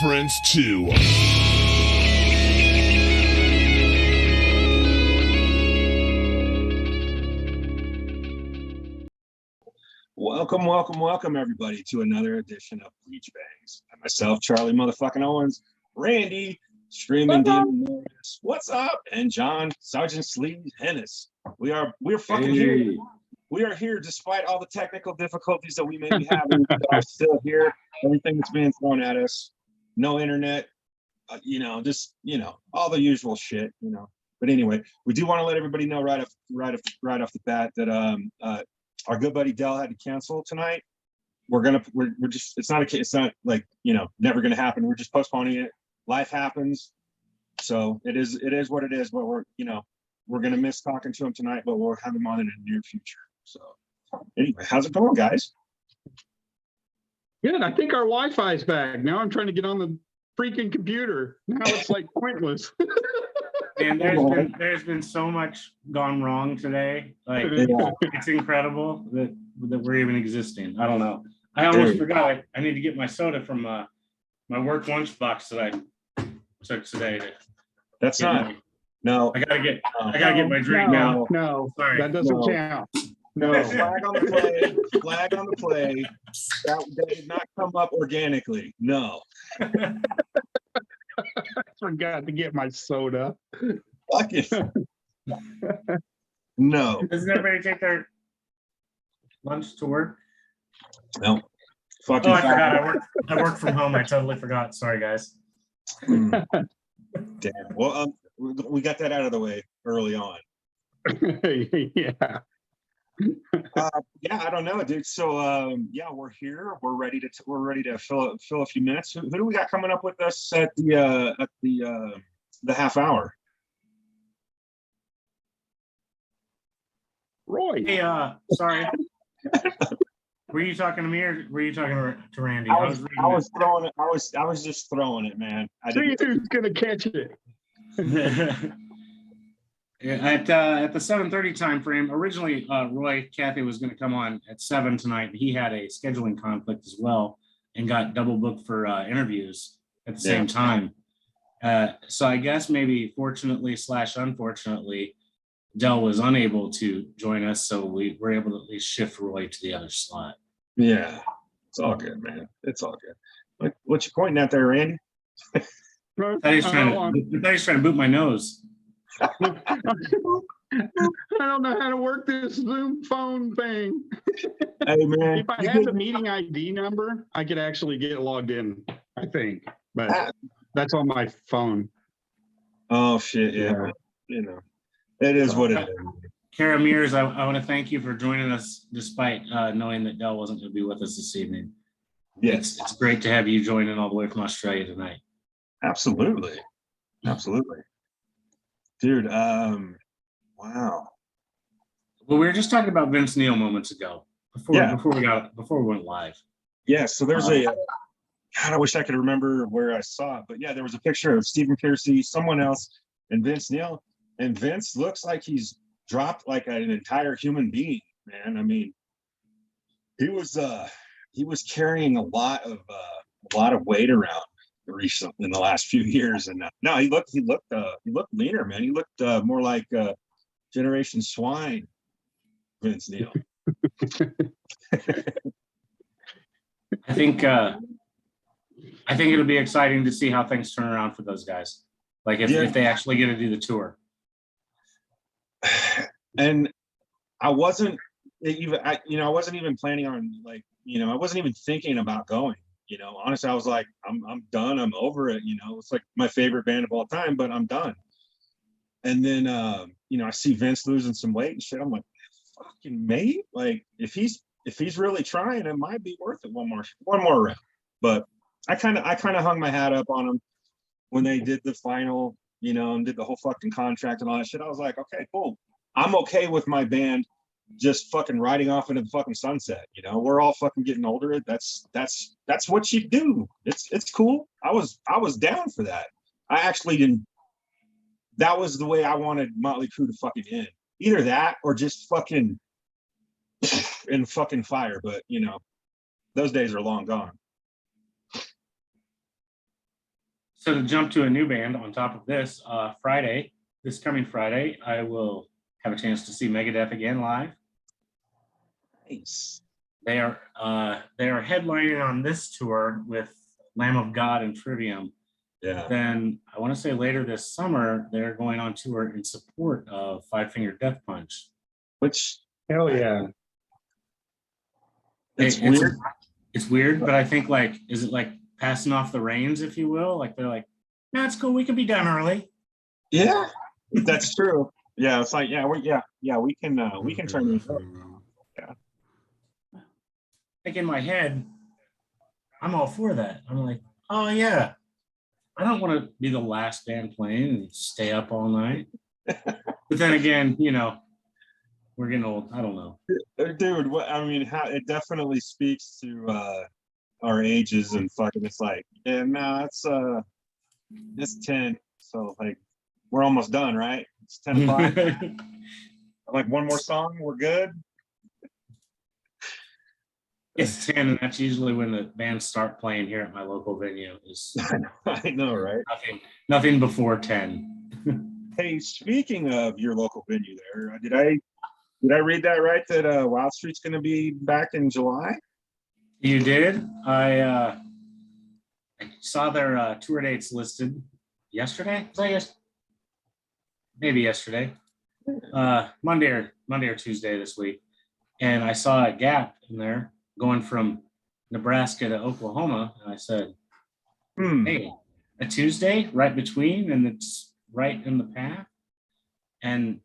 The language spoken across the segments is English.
Friends 2. Welcome, welcome, welcome, everybody, to another edition of Bleach Bangs. And myself, Charlie motherfucking Owens, Randy, Streaming Demon Morris, what's up? And John, Sergeant Sleeve Hennis. We're fucking here. We are here despite all the technical difficulties that we may be having. We are still here. Everything that's being thrown at us. No internet, just all the usual shit, But anyway, we do want to let everybody know right off the bat that our good buddy Dell had to cancel tonight. We're just it's not like never gonna happen. We're just postponing it. Life happens, so it is what it is. But we're gonna miss talking to him tonight, but we'll have him on in the near future. So anyway, how's it going, guys? Good. I think our Wi-Fi is back. Now I'm trying to get on the freaking computer. Now it's like pointless. And there's been so much gone wrong today. Like it's incredible that we're even existing. I don't know. I almost forgot. I need to get my soda from my work lunchbox that I took today. That's not. No. I gotta get my drink now. No, sorry. That doesn't count. No. Flag on the play. Flag on the play. That did not come up organically. No. I forgot to get my soda. Fuck it. No. Doesn't everybody take their lunch to work? No. Fucking I forgot. I work from home. I totally forgot. Sorry, guys. Damn. Well, we got that out of the way early on. Yeah. I don't know, dude. So we're here. We're ready to fill a few minutes. Who do we got coming up with us at the half hour? Roy. Hey, sorry. Were you talking to me or were you talking to Randy? I was throwing it. I was just throwing it, man. See who's gonna catch it. At the 7:30 time frame, originally Roy Cathey was going to come on at 7 tonight. He had a scheduling conflict as well and got double booked for interviews at the same time. So I guess maybe fortunately / unfortunately, Dell was unable to join us, so we were able to at least shift Roy to the other slot. Yeah, it's all good, man. It's all good. What you pointing at there, Randy? I thought he was trying to boot my nose. I don't know how to work this Zoom phone thing. Hey, man. If I had the meeting ID number, I could actually get logged in, I think. But that's on my phone. Oh, shit, yeah. It is what it is. Kara Mears, I want to thank you for joining us despite knowing that Dell wasn't going to be with us this evening. Yes. It's great to have you join in all the way from Australia tonight. Absolutely. Dude, wow. Well, we were just talking about Vince Neil moments ago before we went live. Yeah, so there's God, I wish I could remember where I saw it, but yeah, there was a picture of Stephen Piercy, someone else, and Vince Neil, and Vince looks like he's dropped like an entire human being, man. I mean, he was carrying a lot of weight around recently in the last few years, and no, he looked leaner, man. He looked more like Generation Swine, Vince Neil. I think it'll be exciting to see how things turn around for those guys. Like if they actually get to do the tour. And I wasn't even planning on I wasn't even thinking about going. Honestly, I was like, I'm done. I'm over it. It's like my favorite band of all time, but I'm done. And then, I see Vince losing some weight and shit. I'm like, fucking mate. Like, if he's really trying, it might be worth it one more round. But I kind of hung my hat up on him when they did the final, and did the whole fucking contract and all that shit. I was like, okay, cool. I'm okay with my band just fucking riding off into the fucking sunset. We're all fucking getting older. That's what you do. It's cool. I was down for that. I actually didn't. That was the way I wanted Motley Crue to fucking end. Either that or just fucking in fucking fire. But those days are long gone. So to jump to a new band on top of this, this coming Friday, I will have a chance to see Megadeth again live. Nice. They are headlining on this tour with Lamb of God and Trivium. Yeah. Then I want to say later this summer, they're going on tour in support of Five Finger Death Punch. Which, Hell yeah. it's weird. It's weird, but I think like, is it like passing off the reins, if you will? Like they're like, no, it's cool. We can be done early. Yeah, that's true. Yeah, it's like, we can turn these up. Yeah. Like in my head, I'm all for that. I'm like, oh yeah, I don't want to be the last band playing and stay up all night. But then again, we're getting old. I don't know. Dude, it definitely speaks to our ages and fucking, it's like, it's 10. So like, we're almost done, right? It's 10 o'clock. Like one more song, we're good. It's 10, and that's usually when the bands start playing here at my local venue. I know, right? Nothing before 10. Hey, speaking of your local venue there, did I read that right, that Wild Street's going to be back in July? You did? I saw their tour dates listed yesterday. Maybe yesterday. Monday or Tuesday this week. And I saw a gap in there going from Nebraska to Oklahoma. And I said, hey, a Tuesday right between, and it's right in the path. And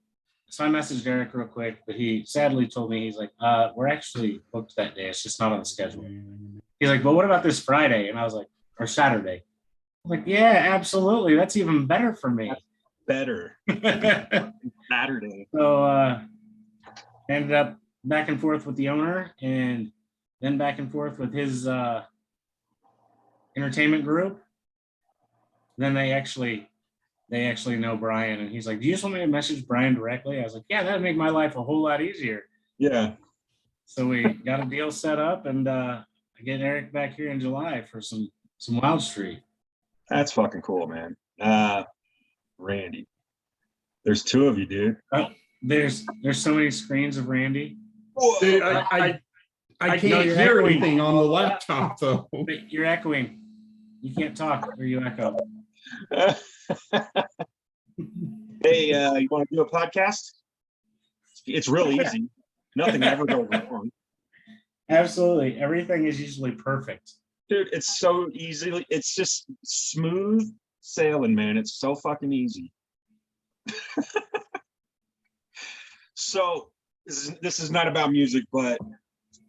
so I messaged Eric real quick, but he sadly told me, he's like, we're actually booked that day. It's just not on the schedule. He's like, but what about this Friday? And I was like, or Saturday. I was like, yeah, absolutely. That's even better for me. That's better. Saturday. So ended up back and forth with the owner, and then back and forth with his entertainment group. Then they actually know Brian, and he's like, do you just want me to message Brian directly? I was like, yeah, that'd make my life a whole lot easier. Yeah. So we got a deal set up, and I get Eric back here in July for some Wild Street. That's fucking cool, man. Randy. There's two of you, dude. There's so many screens of Randy. Dude, I can't hear anything on the laptop, though. But you're echoing. You can't talk, or you echo. Hey, you want to do a podcast? It's real easy. Nothing ever goes wrong. Absolutely. Everything is usually perfect. Dude, it's so easy. It's just smooth sailing, man. It's so fucking easy. So this is not about music, but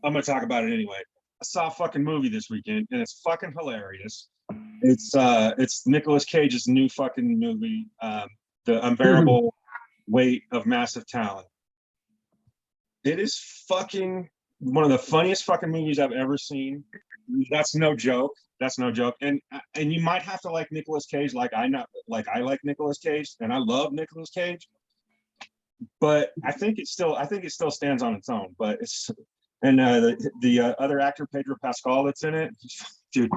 I'm gonna talk about it anyway. I saw a fucking movie this weekend, and it's fucking hilarious. It's Nicolas Cage's new fucking movie, The Unbearable Weight of Massive Talent. It is fucking one of the funniest fucking movies I've ever seen. That's no joke. And you might have to like Nicolas Cage, like I like Nicolas Cage, and I love Nicolas Cage. But I think it still stands on its own. But the other actor, Pedro Pascal, that's in it, dude,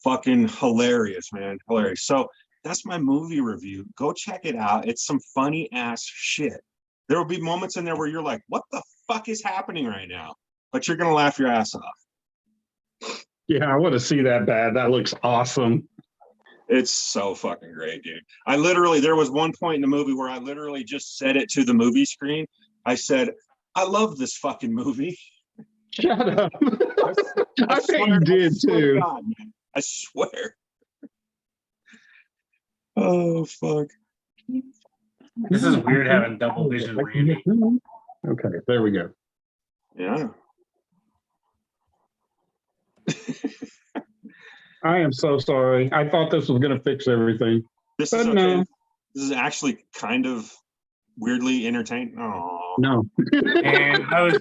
fucking hilarious, man, hilarious. So that's my movie review. Go check it out. It's some funny ass shit. There will be moments in there where you're like, what the fuck is happening right now? But you're gonna laugh your ass off. Yeah, I want to see that bad. That looks awesome. It's so fucking great, dude. There was one point in the movie where I literally just said it to the movie screen. I said, I love this fucking movie. Shut up. I bet you did too. God, man. I swear. Oh, fuck. This is weird having double vision, Randy. Okay, there we go. Yeah. I am so sorry. I thought this was going to fix everything. This but is okay. No. This is actually kind of weirdly entertaining. Oh no. And I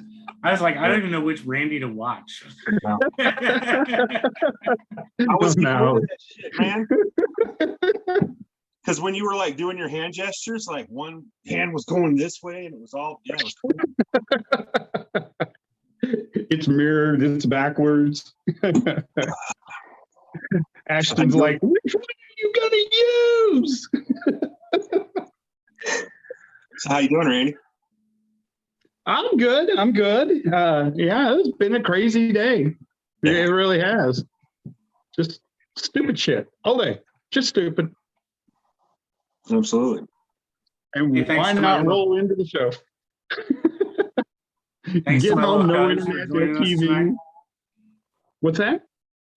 was like, I don't even know which Randy to watch. No. I was No. that shit, man. Because when you were like doing your hand gestures, like one hand was going this way, and it was all it was cool. It's mirrored. It's backwards. Ashton's like, which way are you gonna use. So how you doing, Randy? I'm good. Yeah, it's been a crazy day. Yeah. It really has. Just stupid shit all day. Just stupid. Absolutely. And Hey, thanks why to not my- roll into the show? Thanks to Get my home, little no cuz for internet, no joining us tonight. TV. What's that?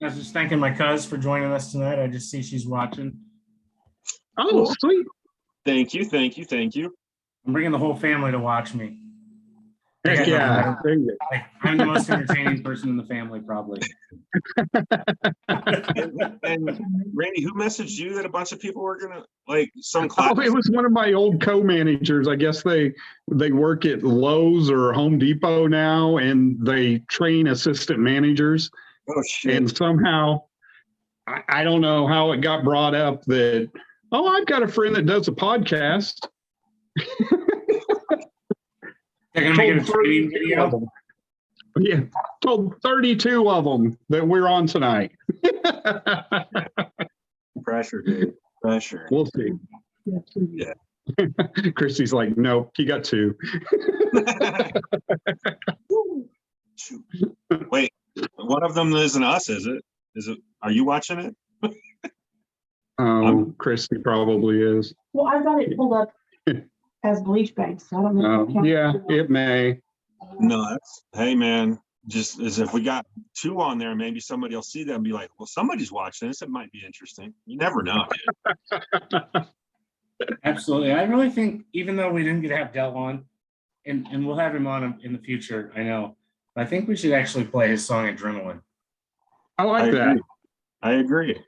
I was just thanking my cuz for joining us tonight. I just see she's watching. Oh, Cool. sweet. Thank you. I'm bringing the whole family to watch me. They Heck got nothing yeah. better. There you go. I'm the most entertaining person in the family, probably. And Randy, who messaged you that a bunch of people were gonna like some class? Oh, it was one of my old co-managers. I guess they work at Lowe's or Home Depot now, and they train assistant managers. Oh shit! And somehow, I don't know how it got brought up that, oh, I've got a friend that does a podcast. They're gonna make it a Told training 32 video. of them. Yeah, told 32 of them that we're on tonight. Pressure, dude. Pressure. We'll see. Yeah. Christy's like, no, he got 2. Shoot. Wait, one of them isn't us, is it? Is it? Are you watching it? Christy probably is. Well, I've got it pulled up as bleach bags, so I don't know. if it Yeah, counts. it may. No, that's hey man. Just as if we got 2 on there, maybe somebody will see them and be like, well, somebody's watching this. It might be interesting. You never know, dude. Absolutely. I really think, even though we didn't get to have Del on, and we'll have him on in the future, I know, but I think we should actually play his song Adrenaline. I like that. agree. I agree.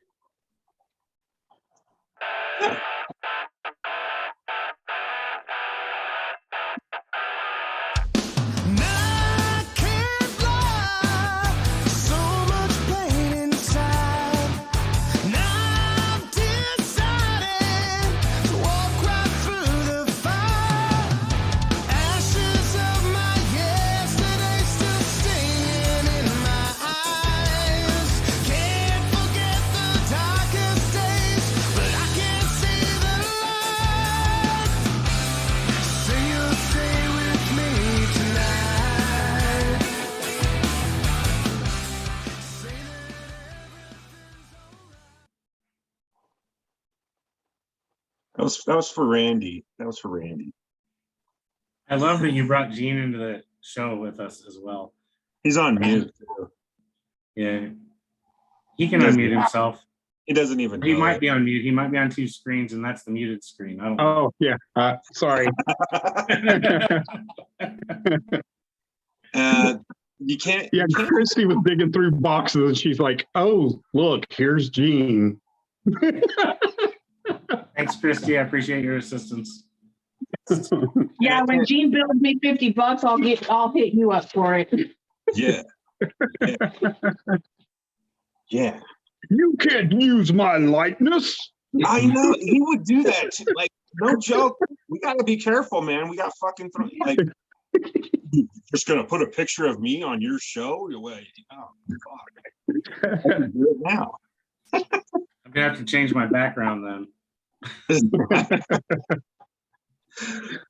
That was for Randy. That was for Randy. I love that you brought Gene into the show with us as well. He's on mute. Too. Yeah. He can Yes. unmute himself. He doesn't even. He know might it. be on mute. He might be on 2 screens, and that's the muted screen. I don't know. Oh, yeah. Sorry. You can't. Yeah, Christy was digging through boxes and she's like, oh, look, here's Gene. Thanks, Christy. I appreciate your assistance. Yeah, when Gene bills me $50, I'll hit you up for it. Yeah. Yeah. You can't use my likeness. I know he would do that. Like, no joke. We got to be careful, man. We got fucking like. You're just gonna put a picture of me on your show? Wait, oh fuck! I can do it now. I'm gonna have to change my background then.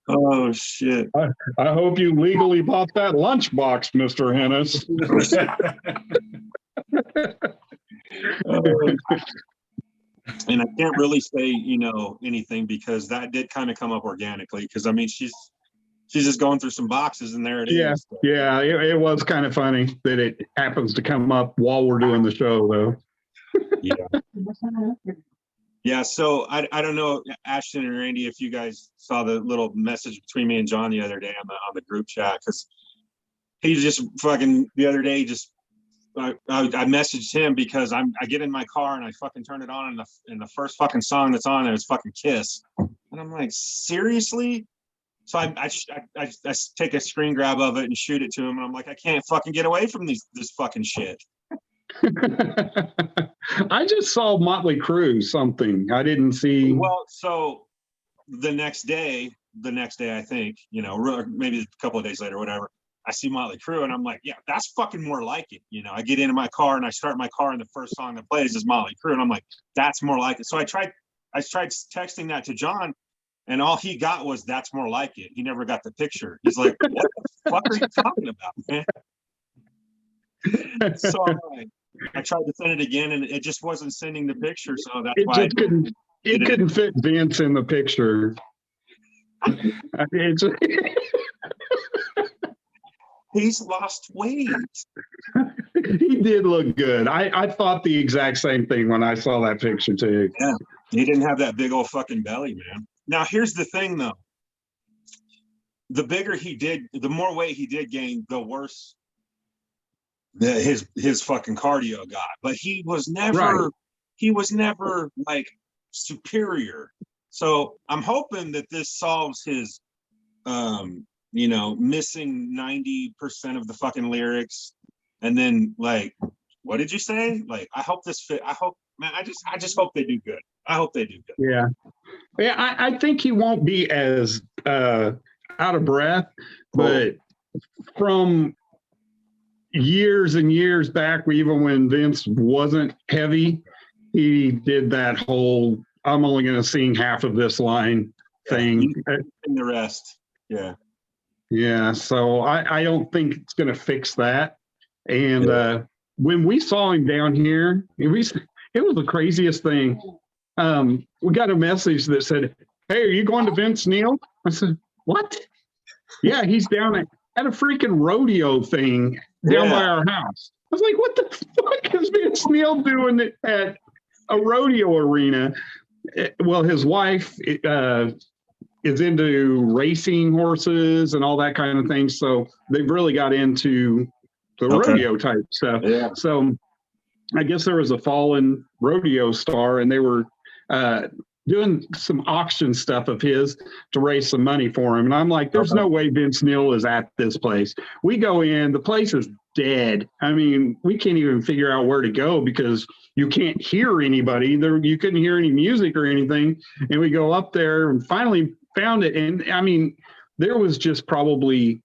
Oh shit! I hope you legally bought that lunchbox, Mr. Hennis. And I can't really say anything because that did kind of come up organically. Because I mean, she's just going through some boxes and there it is. Yeah, it was kind of funny that it happens to come up while we're doing the show, though. Yeah. Yeah, so I don't know, Ashton and Randy, if you guys saw the little message between me and John the other day on the group chat, because he just fucking the other day I messaged him because I get in my car and I fucking turn it on and the first fucking song that's on there is fucking Kiss, and I'm like, seriously? So I take a screen grab of it and shoot it to him, and I'm like, I can't fucking get away from this fucking shit. I just saw Motley Crue something. I didn't see. Well, so the next day, I think, maybe a couple of days later, whatever, I see Motley Crue and I'm like, yeah, that's fucking more like it. I get into my car and I start my car and the first song that plays is Motley Crue. And I'm like, that's more like it. So I tried I tried texting that to John, and all he got was "that's more like it." He never got the picture. He's like, "What the fuck are you talking about, man?" So I tried to send it again, and it just wasn't sending the picture. So that's It why just couldn't. It couldn't fit Vince in the picture. I mean, he's lost weight. he did look good. I thought the exact same thing when I saw that picture too. Yeah, he didn't have that big old fucking belly, man. Now here's the thing, though. The bigger he did, the more weight he did gain, the worse his fucking cardio got. But he was never like superior. So I'm hoping that this solves his missing 90% of the fucking lyrics. And then, like, what did you say? Like, I hope this fit. I hope, man, I just hope they do good. I hope they do good. Yeah. I think he won't be as out of breath, but from years and years back, even when Vince wasn't heavy, he did that whole "I'm only going to sing half of this line" thing. And the rest. Yeah. Yeah. So I don't think it's going to fix that. And when we saw him down here, it was the craziest thing. We got a message that said, "Hey, are you going to Vince Neil?" I said, "What?" "Yeah, he's down at a freaking rodeo thing down by our house." I was like, "What the fuck is Vince Neil doing at a rodeo arena?" Well, his wife is into racing horses and all that kind of thing, so they've really got into the rodeo type stuff. Yeah. So I guess there was a fallen rodeo star, and they were doing some auction stuff of his to raise some money for him. And I'm like, there's no way Vince Neil is at this place. We go in, the place is dead. I mean, we can't even figure out where to go because you can't hear anybody there. You couldn't hear any music or anything. And we go up there and finally found it. And I mean, there was just probably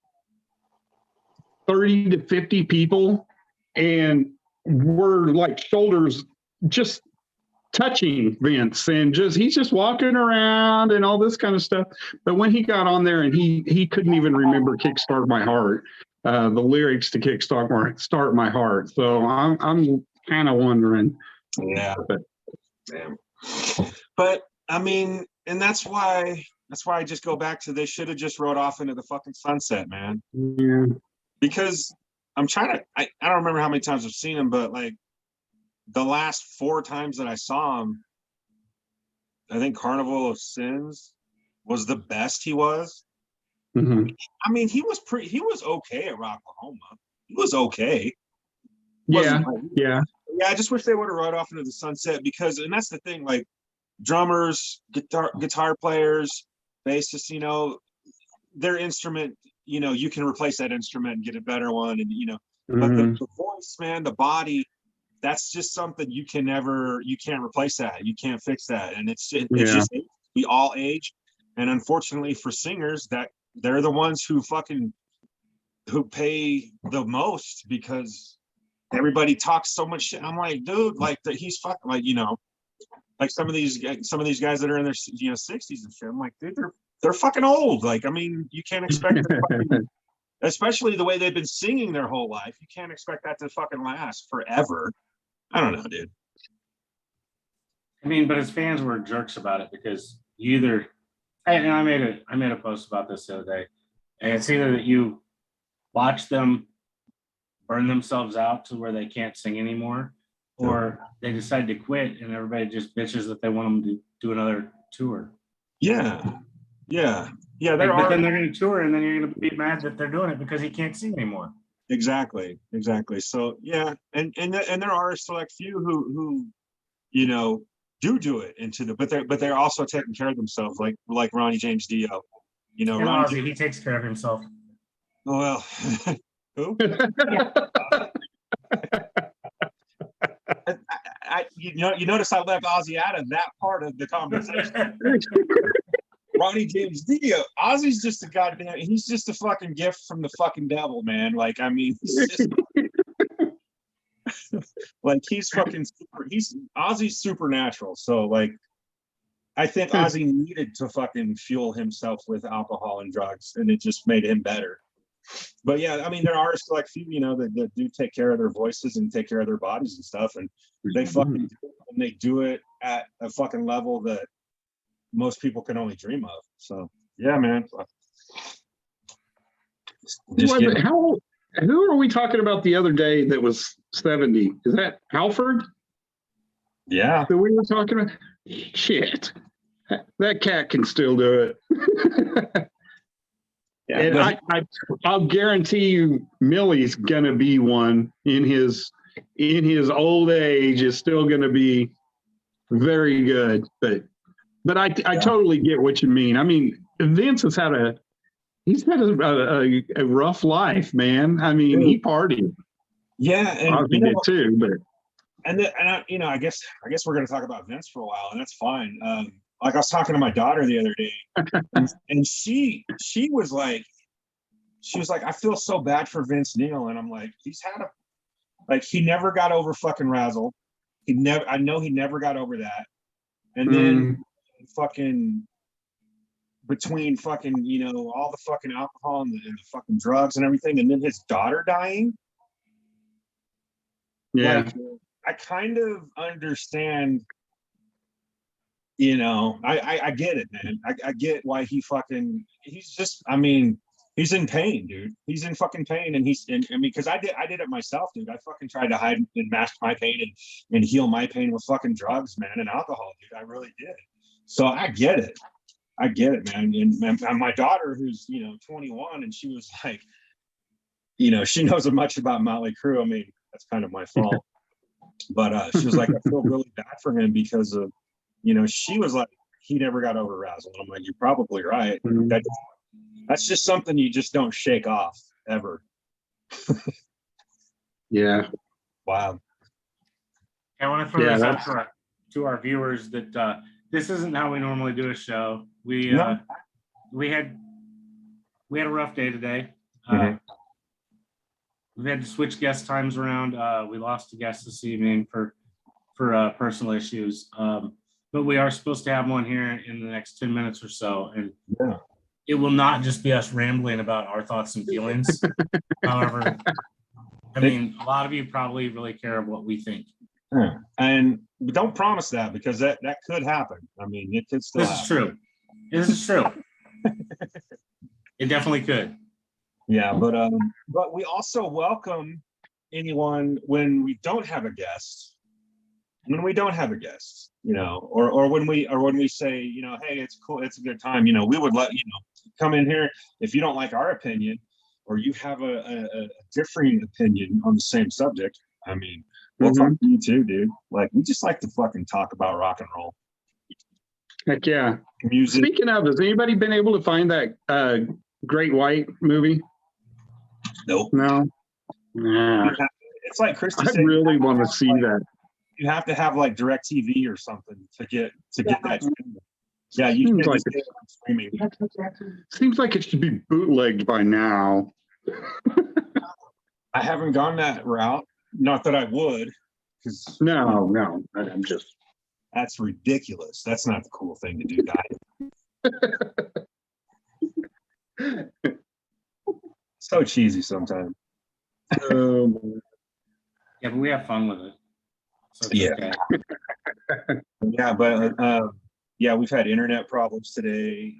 30 to 50 people, and we're like shoulders just touching Vince, and he's just walking around and all this kind of stuff. But when he got on there, and he couldn't even remember "Kickstart My Heart," the lyrics to "Start My Heart." So I'm kind of wondering. Yeah. But I mean, and that's why I just go back to, they should have just rode off into the fucking sunset, man. Yeah. Because I'm trying to, I don't remember how many times I've seen him, but like the last 4 times that I saw him, I think Carnival of Sins was the best he was. Mm-hmm. I mean, he was okay at Rocklahoma. He was okay. Yeah. Yeah. I just wish they would have rode off into the sunset, because, and that's the thing, like drummers, guitar players, bassists, their instrument, you can replace that instrument and get a better one. And, but the voice, man, the body, that's just something you can't replace that. You can't fix that. And it's just, we all age. And unfortunately for singers, that they're the ones who pay the most, because everybody talks so much shit. I'm like, dude, like he's fucking, like, like some of these guys that are in their 60s and shit. I'm like, dude, they're fucking old. Like, I mean, you can't expect especially the way they've been singing their whole life. You can't expect that to fucking last forever. I don't know, dude. I mean, but his fans were jerks about it, because and I made a post about this the other day, and it's either that you watch them burn themselves out to where they can't sing anymore, or they decide to quit and everybody just bitches that they want them to do another tour. Yeah. But then they're going to tour, and then you're going to be mad that they're doing it because he can't sing anymore. Exactly. So yeah, and there are a select few who do it but they're also taking care of themselves, like Ronnie James Dio. And Ozzy, he takes care of himself. Well, who? You notice I left Ozzy out of that part of the conversation. Ronnie James Dio. Ozzy's just he's just a fucking gift from the fucking devil, man. Like, I mean, he's just like, he's fucking Ozzy's supernatural. So like, I think Ozzy needed to fucking fuel himself with alcohol and drugs, and it just made him better. But yeah, I mean, there are artists like you, you know, that do take care of their voices and take care of their bodies and stuff, and they fucking do it, and they do it at a fucking level that most people can only dream of. So yeah, man. Who are we talking about the other day that was 70? Is that Halford Yeah. that we were talking about? Shit. That cat can still do it. Yeah, and I'll guarantee you Millie's gonna be one in his old age, is still gonna be very good. But I totally get what you mean. I mean, Vince has had a rough life, man. I mean, he partied. Yeah, and Ozzy did too, but you know, I guess we're gonna talk about Vince for a while, and that's fine. Like I was talking to my daughter the other day, and she was like, I feel so bad for Vince Neil, and I'm like, he never got over fucking Razzle. I know he never got over that, and then fucking between fucking, you know, all the fucking alcohol and the fucking drugs and everything, and then his daughter dying. Yeah, like, I kind of understand. You know, I get it, man. I get why he's just, I mean, he's in pain, dude. He's in fucking pain, and I mean, because I did it myself, dude. I fucking tried to hide and mask my pain and heal my pain with fucking drugs, man, and alcohol, dude. I really did. So I get it, man. And my daughter, who's, you know, 21, and she was like, you know, she knows as much about Motley Crue. I mean, that's kind of my fault, but she was like, I feel really bad for him because of, you know, she was like, he never got over Razzle. And I'm like, you're probably right. That's just something you just don't shake off ever. Yeah. Wow. I want to throw this out to our viewers that this isn't how we normally do a show. We had a rough day today. We've had to switch guest times around. We lost a guest this evening for personal issues. But we are supposed to have one here in the next 10 minutes or so. And it will not just be us rambling about our thoughts and feelings. However, I mean, a lot of you probably really care of what we think. And don't promise that, because that could happen. I mean, it could still happen. This is true. It definitely could. Yeah, but we also welcome anyone when we don't have a guest. When we don't have a guest, you know, or when we say, you know, hey, it's cool, it's a good time, you know, we would let you know, come in here if you don't like our opinion, or you have a differing opinion on the same subject. I mean, we'll talk to you too, dude. Like, we just like to fucking talk about rock and roll. Heck yeah. Music. Speaking of, has anybody been able to find that Great White movie? Nope. No. Nah. It's like Christy I said, really want to see that. You have to have like DirecTV or something to get that. Yeah, you Seems can like just streaming. Seems like it should be bootlegged by now. I haven't gone that route. Not that I would, because no, I'm just. That's ridiculous. That's not the cool thing to do, guys. So cheesy sometimes. Yeah, but we have fun with it. So yeah. Okay. Yeah, but yeah, we've had internet problems today.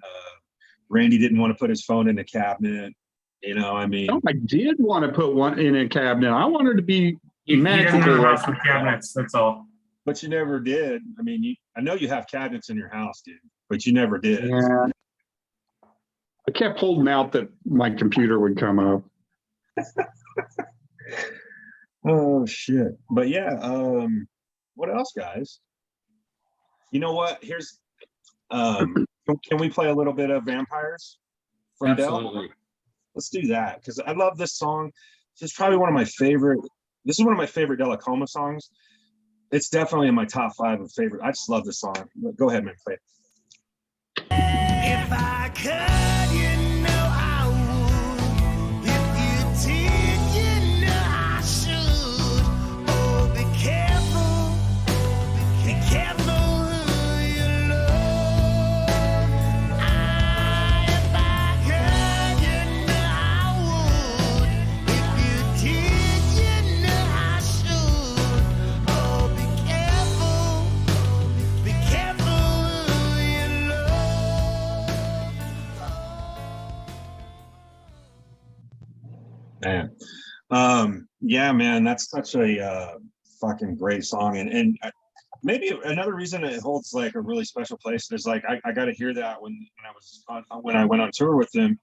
Randy didn't want to put his phone in the cabinet. You know, I mean, I did want to put one in a cabinet. I wanted to be magical. You house with cabinets. That's all. But you never did. I mean, I know you have cabinets in your house, dude, but you never did. Yeah. I kept holding out that my computer would come up. Oh shit. But yeah, what else, guys? You know what? Here's can we play a little bit of Vampires from Absolutely. Dell? Let's do that, because I love this song. This is probably one of my favorite Della Coma songs. It's definitely in my top 5 of favorite. I just love this song. Go ahead, man, play it. If I could, you know I would. If you did, you know I should. Oh, be careful who you love. Yeah, man, that's such a fucking great song, and maybe another reason it holds like a really special place is like I got to hear that when I went on tour with them,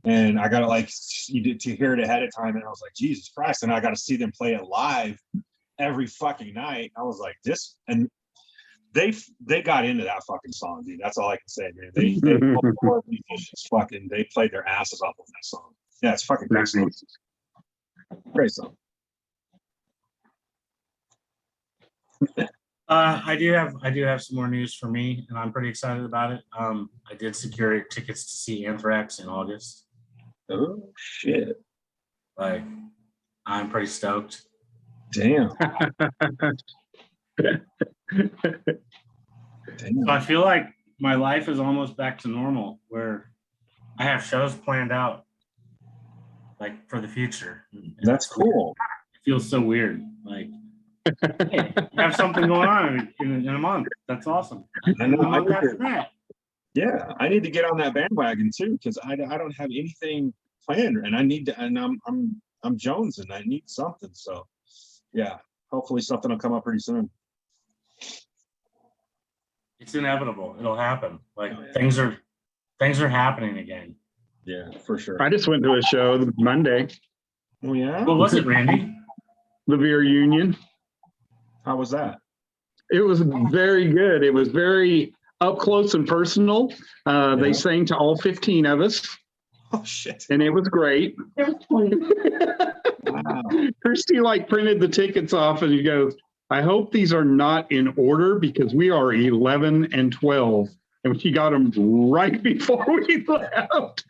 and I got to like to hear it ahead of time, and I was like, Jesus Christ, and I got to see them play it live every fucking night. I was like, this, and they got into that fucking song, dude. That's all I can say, man. They musicians fucking they played their asses off of that song. Yeah, it's fucking great song. Great song. I do have some more news for me, and I'm pretty excited about it. I did secure tickets to see Anthrax in August. Oh shit! Like, I'm pretty stoked. Damn. So I feel like my life is almost back to normal, where I have shows planned out, like for the future. And That's cool. It feels so weird. Like, hey, I have something going on in a month. That's awesome. I know. A month after that. Yeah, I need to get on that bandwagon too, because I don't have anything planned, and I need to, and I'm Jones, and I need something. So, yeah, hopefully something will come up pretty soon. It's inevitable. It'll happen. Like, Oh, yeah. things are happening again. Yeah, for sure. I just went to a show Monday, Oh yeah. What was it, Randy? the Beer Union. How was that? It was very good. It was very up close and personal. They sang to all 15 of us, Oh shit! and it was great. There was 20. Wow. Kirsty like printed the tickets off, and he goes, "I hope these are not in order because we are 11 and 12." And she got them right before we left.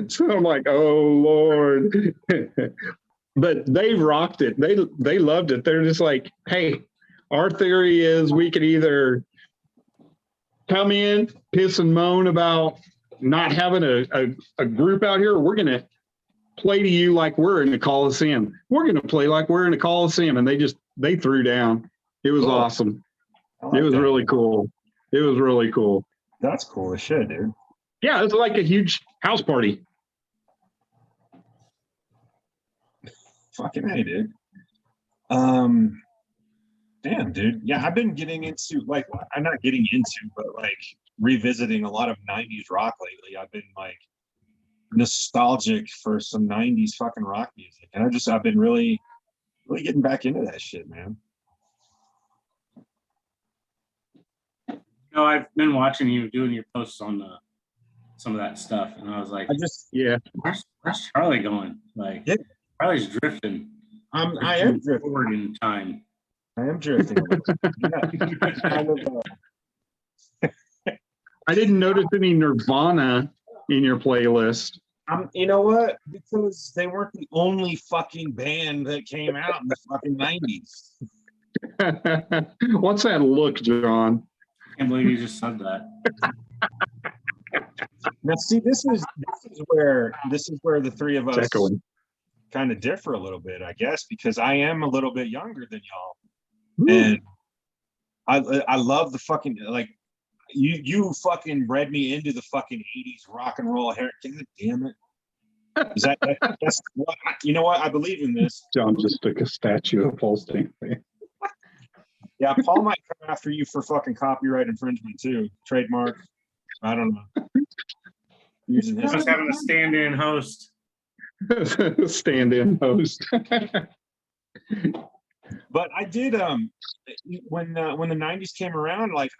So I'm like, oh Lord. But they rocked it. They loved it. They're just like, hey, our theory is we could either come in, piss and moan about not having a group out here, or we're gonna play to you like we're in the Coliseum. We're gonna play like we're in the Coliseum. And they threw down. It was Cool. awesome. I like It was that. really cool. It was really cool. That's cool as shit, dude. Yeah, it was like a huge house party. Fucking hey, dude. Damn, dude. Yeah, I've been getting into like I'm not getting into, but like revisiting a lot of 90s rock lately. I've been like nostalgic for some 90s fucking rock music. And I've been really getting back into that shit, man. No, I've been watching you doing your posts on some of that stuff, and I was like, Yeah. where's Charlie going? Like, Yeah. Charlie's drifting. I am drifting. Forward in time. I am drifting. A little bit. Yeah. Kind of, I didn't notice any Nirvana in your playlist. you know what? Because they weren't the only fucking band that came out in the fucking 90s. What's that look, John? I can't believe you just said that. Now, see, this is where the three of us It's echoing. kind of differ a little bit, I guess, because I am a little bit younger than y'all, and I love the fucking like you fucking bred me into the fucking 80s rock and roll hair. God damn it! That's what you know what I believe in this. John just took a statue of Holstein. Yeah, Paul might come after you for fucking copyright infringement too, trademark. I don't know. Using his. I was having a stand-in host. Stand-in host. But I did when the 90s came around, like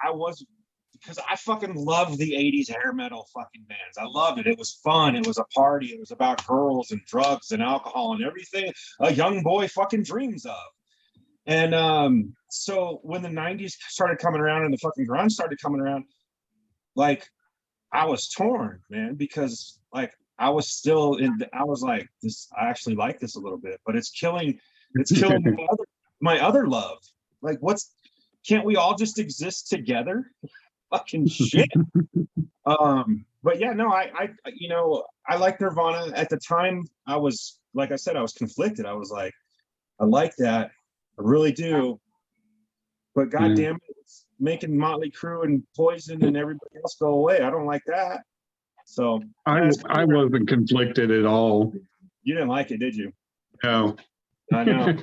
because I fucking love the 80s hair metal fucking bands. I loved it. It was fun. It was a party. It was about girls and drugs and alcohol and everything a young boy fucking dreams of. And so when the 90s started coming around and the fucking grunge started coming around, like I was torn, man, because like I was like, this, I actually like this a little bit, but it's killing my other love. Like, can't we all just exist together? Fucking shit. But yeah, no, I like Nirvana. At the time, I was, like I said, I was conflicted. I was like, I like that. I really do. But goddamn it, it's making Motley Crue and Poison and everybody else go away. I don't like that. So I wasn't conflicted at all. You didn't like it, did you? No. I know.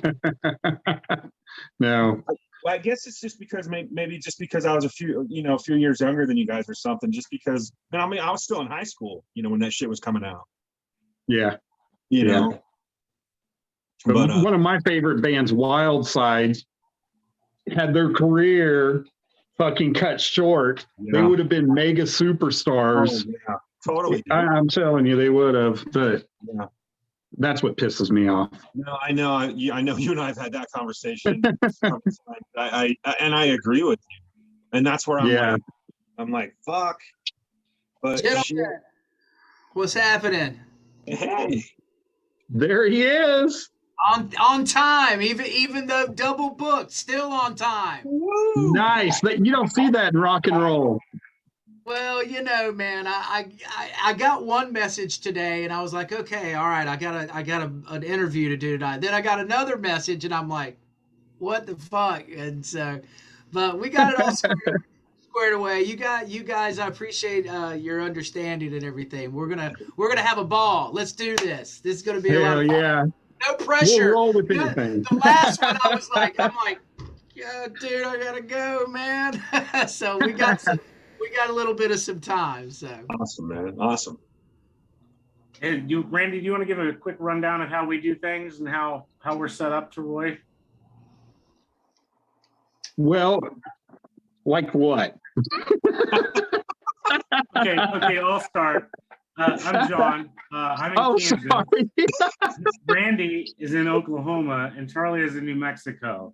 No. Well, I guess it's just because maybe just because I was a few years younger than you guys or something. Just because, I mean, I was still in high school, when that shit was coming out. Yeah. You Yeah. know. But one of my favorite bands, Wild Sides, had their career fucking cut short. Yeah. They would have been mega superstars. Oh, yeah, totally. Dude. I'm telling you, they would have. But Yeah. that's what pisses me off. No, I know. I know you and I have had that conversation. I agree with you, and that's where I'm like, fuck. But Gentlemen, what's happening? hey, there he is. On time, even though double booked, still on time. woo. Nice. You don't see that in rock and roll. Well, man, I got one message today, and I was like, okay, all right, I got an interview to do tonight. Then I got another message, and I'm like, what the fuck? And so, but we got it all squared away. You guys, I appreciate your understanding and everything. We're gonna have a ball. Let's do this. This is gonna be a lot of fun. Yeah. No pressure. We'll roll with anything. The last one, I'm like, yeah, dude, I gotta go, man. So we got a little bit of some time. So Awesome, man. Awesome. And Randy, do you want to give a quick rundown of how we do things and how we're set up to Roy? Well, like what? Okay, I'll start. I'm John. I'm in Kansas. Sorry. Randy is in Oklahoma, and Charlie is in New Mexico.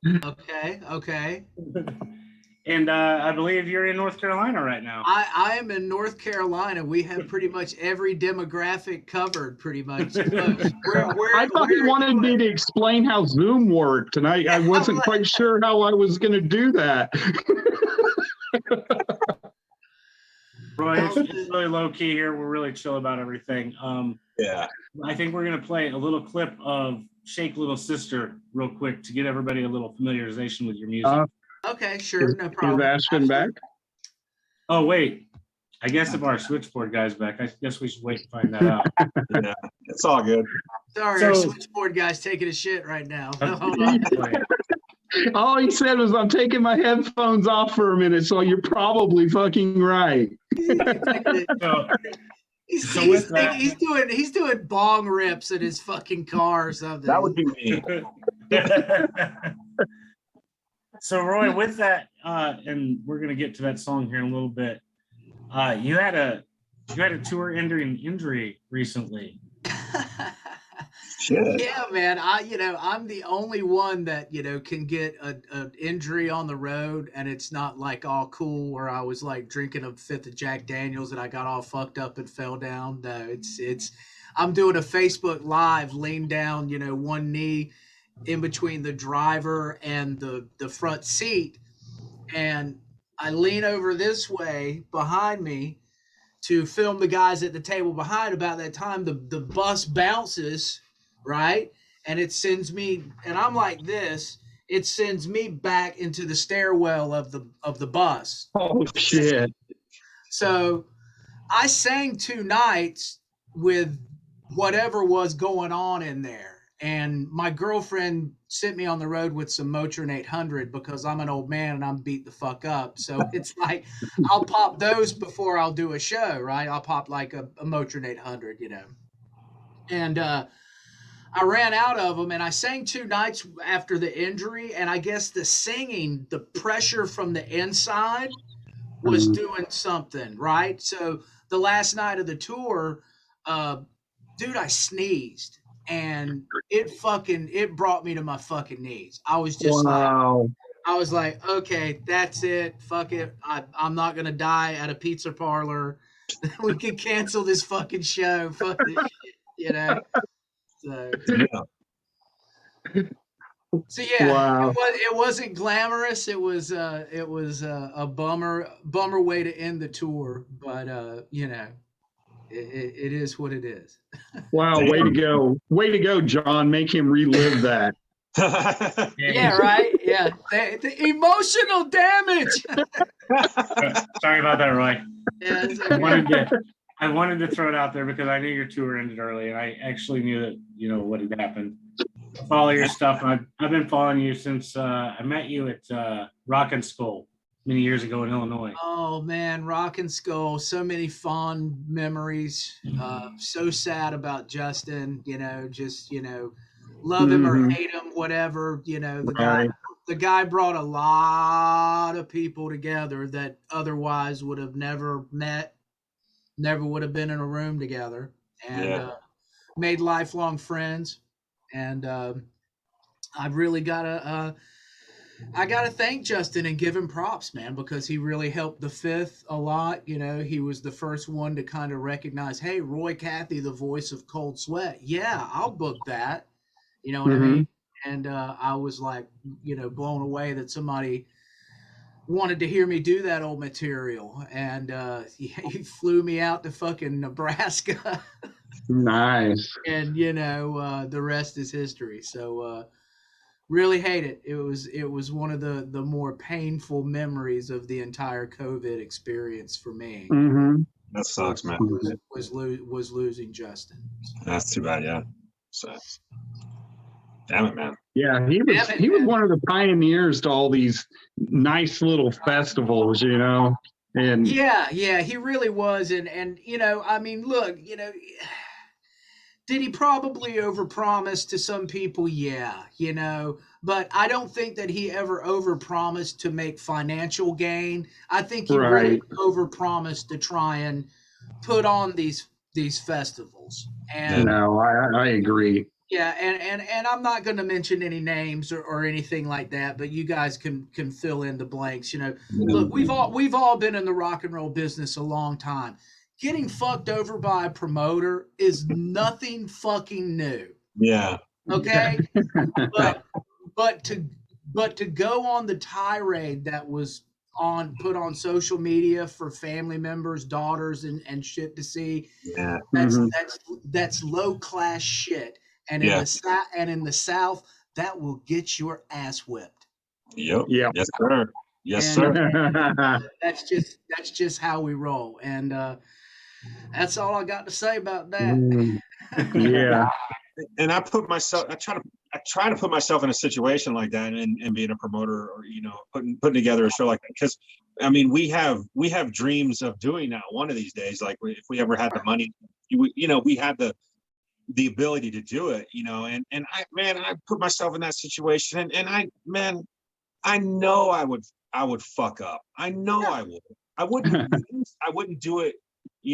okay. And I believe you're in North Carolina right now. I am in North Carolina. We have pretty much every demographic covered, pretty much. I thought he wanted me to explain how Zoom worked, and I wasn't quite sure how I was going to do that. Roy, it's really low key here. We're really chill about everything. Yeah. I think we're going to play a little clip of Shake Little Sister real quick to get everybody a little familiarization with your music. Okay, sure, no problem. Is Ashton back? Oh, wait. I guess if our switchboard guy's back, I guess we should wait to find that out. Yeah, it's all good. Sorry, our switchboard guy's taking a shit right now. Hold on. All he said was, I'm taking my headphones off for a minute, so you're probably fucking right. He's doing bong rips in his fucking car or something. That would be me. So Roy, with that, and we're gonna get to that song here in a little bit. You had a tour ending injury recently. Shit. Yeah, man. I'm the only one that can get an injury on the road, and it's not like all cool where I was like drinking a fifth of Jack Daniels and I got all fucked up and fell down. No, it's I'm doing a Facebook Live, lean down, one knee in between the driver and the front seat, and I lean over this way behind me to film the guys at the table behind. About that time, the bus bounces, right? And it sends me, and I'm like this, it sends me back into the stairwell of the bus. Oh, shit. So I sang 2 nights with whatever was going on in there. And my girlfriend sent me on the road with some Motrin 800 because I'm an old man and I'm beat the fuck up. So it's like, I'll pop those before I'll do a show, right? I'll pop like a Motrin 800, And I ran out of them, and I sang 2 nights after the injury. And I guess the singing, the pressure from the inside was doing something, right? So the last night of the tour, dude, I sneezed. And it brought me to my fucking knees. I was just like, okay, that's it. Fuck it. I'm not going to die at a pizza parlor. We can cancel this fucking show. Fuck this shit, So yeah, Wow. it wasn't glamorous. It was a bummer way to end the tour, but it is what it is. Wow, way to go, John. Make him relive that. Yeah, right. Yeah, the emotional damage. Sorry about that, Roy. Yeah, it's I okay. I wanted to throw it out there because I knew your tour ended early, and I actually knew that what had happened. Follow your stuff. I've been following you since I met you at Rock and Skull many years ago in Illinois. Oh man, Rock and Skull. So many fond memories. So sad about Justin. Love him or Mhm. hate him, whatever. Right. The guy brought a lot of people together that otherwise would have never met, never would have been in a room together, and made lifelong friends. And I've really I gotta thank Justin and give him props, man, because he really helped the Fifth a lot. He was the first one to kind of recognize, hey, Roy Cathey, the voice of Cold Sweat. Yeah, I'll book that. You know what I mean? And I was like, blown away that somebody wanted to hear me do that old material. And he flew me out to fucking Nebraska. Nice. And the rest is history. So really hate it. It was one of the more painful memories of the entire COVID experience for me. Mm-hmm. That sucks, man. Was losing Justin. That's too bad. Yeah. So, damn it, man. Yeah, he was one of the pioneers to all these nice little festivals, and yeah, he really was. And I mean, look, did he probably overpromise to some people? Yeah, but I don't think that he ever overpromised to make financial gain. I think he really overpromised to try and put on these festivals. And no, I agree. yeah, and I'm not going to mention any names or anything like that, but you guys can fill in the blanks. Look, we've all been in the rock and roll business a long time. Getting fucked over by a promoter is nothing fucking new. Yeah. Okay. but to go on the tirade that was put on social media for family members, daughters, and shit to see. Yeah. That's low class shit. And in the South, that will get your ass whipped. Yep. Yeah. Yes, sir. Yes, sir. That's just how we roll. And that's all I got to say about that. Yeah. And I try to put myself in a situation like that and being a promoter or putting together a show like that, because I mean we have dreams of doing that one of these days, like if we ever had the money, we had the ability to do it, and I put myself in that situation and I know I would fuck up. I know I wouldn't do it.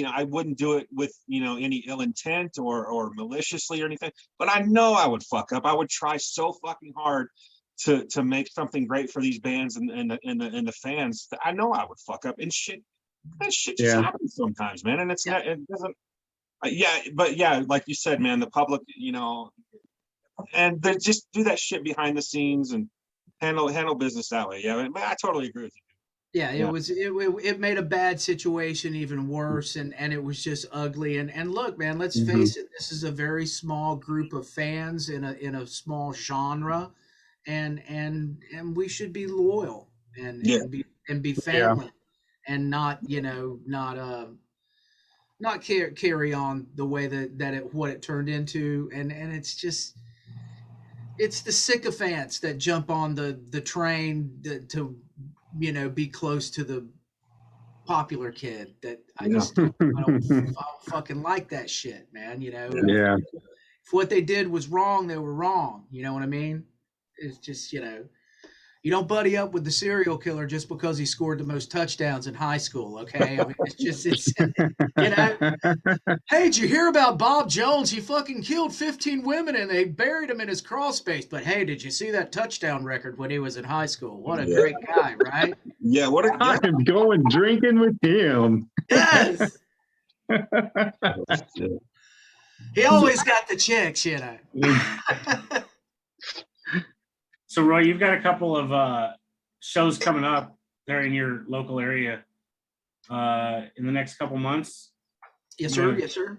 I wouldn't do it with, any ill intent or maliciously or anything, but I know I would fuck up. I would try so fucking hard to make something great for these bands and the fans. I know I would fuck up, and that shit just happens sometimes, man. And it doesn't, but like you said, man, the public, and they just do that shit behind the scenes and handle business that way. Yeah, I totally agree with you. Yeah, it made a bad situation even worse, and it was just ugly. And look, man, let's face it, this is a very small group of fans in a small genre, and we should be loyal and be family, and not not carry on the way that what it turned into, and it's the sycophants that jump on the train to be close to the popular kid that I don't fucking like that shit, man. Yeah. If what they did was wrong, they were wrong. You know what I mean? It's just, you don't buddy up with the serial killer just because he scored the most touchdowns in high school. Okay. I mean, it's hey, did you hear about Bob Jones? He fucking killed 15 women and they buried him in his crawl space. But hey, did you see that touchdown record when he was in high school? What a great guy, right? Yeah. I'm going drinking with him. Yes. He always got the chicks, So Roy, you've got a couple of shows coming up there in your local area in the next couple months. Yes, sir. Yes, sir.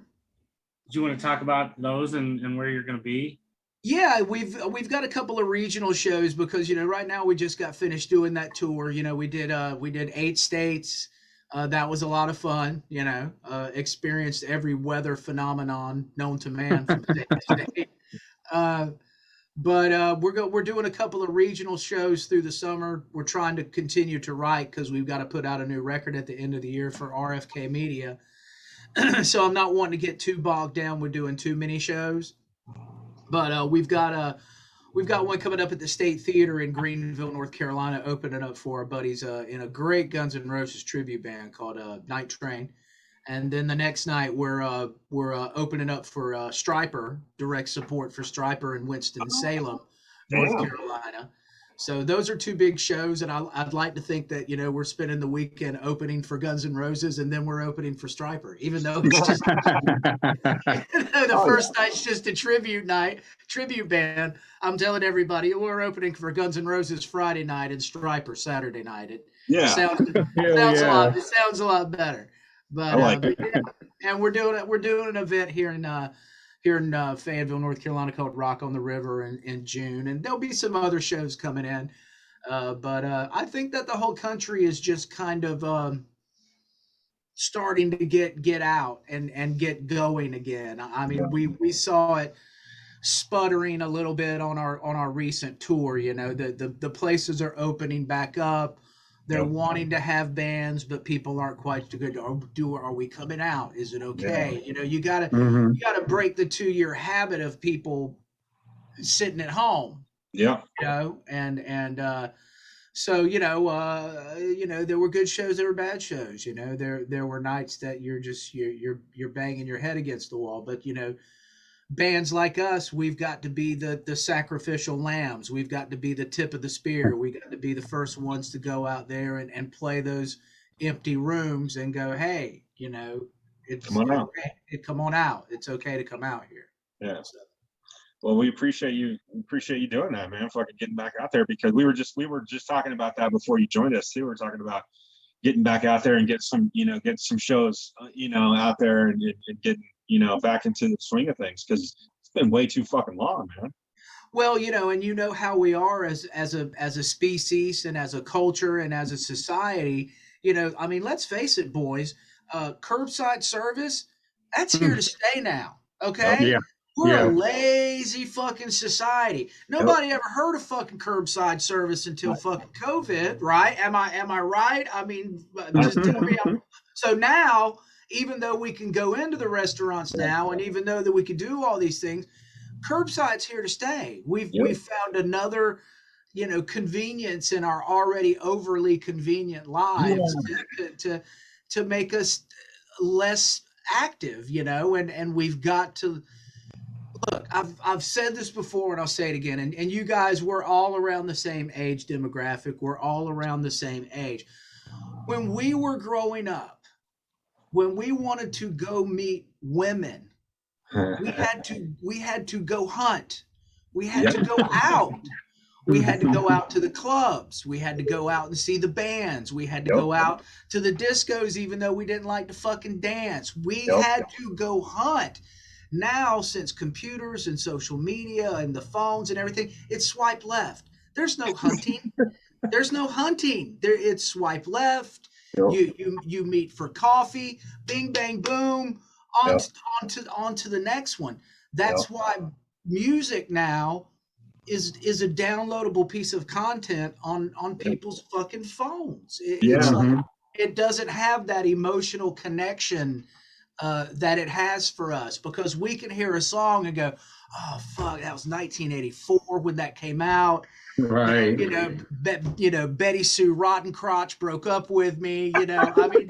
Do you want to talk about those and where you're going to be? Yeah, we've got a couple of regional shows because right now we just got finished doing that tour. We did 8 states. That was a lot of fun, you know, experienced every weather phenomenon known to man from state to state. Uh, but we're doing a couple of regional shows through the summer. We're trying to continue to write because we've got to put out a new record at the end of the year for RFK Media. So I'm not wanting to get too bogged down with doing too many shows. But we've got one coming up at the State Theater in Greenville, North Carolina, opening up for our buddies in a great Guns N' Roses tribute band called Night Train. And then the next night we're opening up for Stryper, direct support for Stryper in Winston-Salem, North Damn. Carolina. So those are two big shows, and I'd like to think that, you know, we're spending the weekend opening for Guns N' Roses, and then we're opening for Stryper, even though it's just the first night's just a tribute band. I'm telling everybody we're opening for Guns N' Roses Friday night and Stryper Saturday night. It sounds it sounds a lot better. But, I like but yeah, and we're doing an event here in Fayetteville, North Carolina, called Rock on the River in June, and there'll be some other shows coming in. But I think that the whole country is just kind of starting to get out and get going again. I mean, we saw it sputtering a little bit on our recent tour. You know, the places are opening back up. They're wanting to have bands, but people aren't quite too good. Are we coming out? Is it okay? Yeah. You know, you gotta break the 2-year habit of people sitting at home. Yeah. You know, so there were good shows, there were bad shows. You know, there were nights that you're banging your head against the wall, but you know, bands like us, we've got to be the sacrificial lambs. We've got to be the tip of the spear. We got to be the first ones to go out there and play those empty rooms and go, hey, you know, Come on out. Come on out. It's okay to come out here. Yeah. Well, we appreciate you doing that, man. Fucking getting back out there, because we were just talking about that before you joined us too. We were talking about getting back out there and get some shows, out there and getting, back into the swing of things, because it's been way too fucking long, man. Well, you know, and you know how we are as a species and as a culture and as a society. You know, I mean, let's face it, boys. Curbside service, that's here to stay now. Okay. Yeah. We're a lazy fucking society. Nobody ever heard of fucking curbside service until fucking COVID, right? Am I right? I mean, just tell me. So now, even though we can go into the restaurants now, and even though that we can do all these things, curbside's here to stay. We've found another, convenience in our already overly convenient lives to make us less active, and we've got to. Look, I've said this before and I'll say it again. And you guys, we're all around the same age demographic. We're all around the same age. When we were growing up, when we wanted to go meet women, we had to go hunt. We had to go out. We had to go out to the clubs. We had to go out and see the bands. We had to go out to the discos, even though we didn't like to fucking dance. We had to go hunt. Now, since computers and social media and the phones and everything, it's swipe left. There's no hunting. There's no hunting. It's swipe left. You meet for coffee. Bing bang boom. On to the next one. That's why music now is a downloadable piece of content on people's fucking phones. It's like, it doesn't have that emotional connection that it has for us, because we can hear a song and go, oh fuck, that was 1984 when that came out, right? Betty Sue Rottencrotch broke up with me. I mean,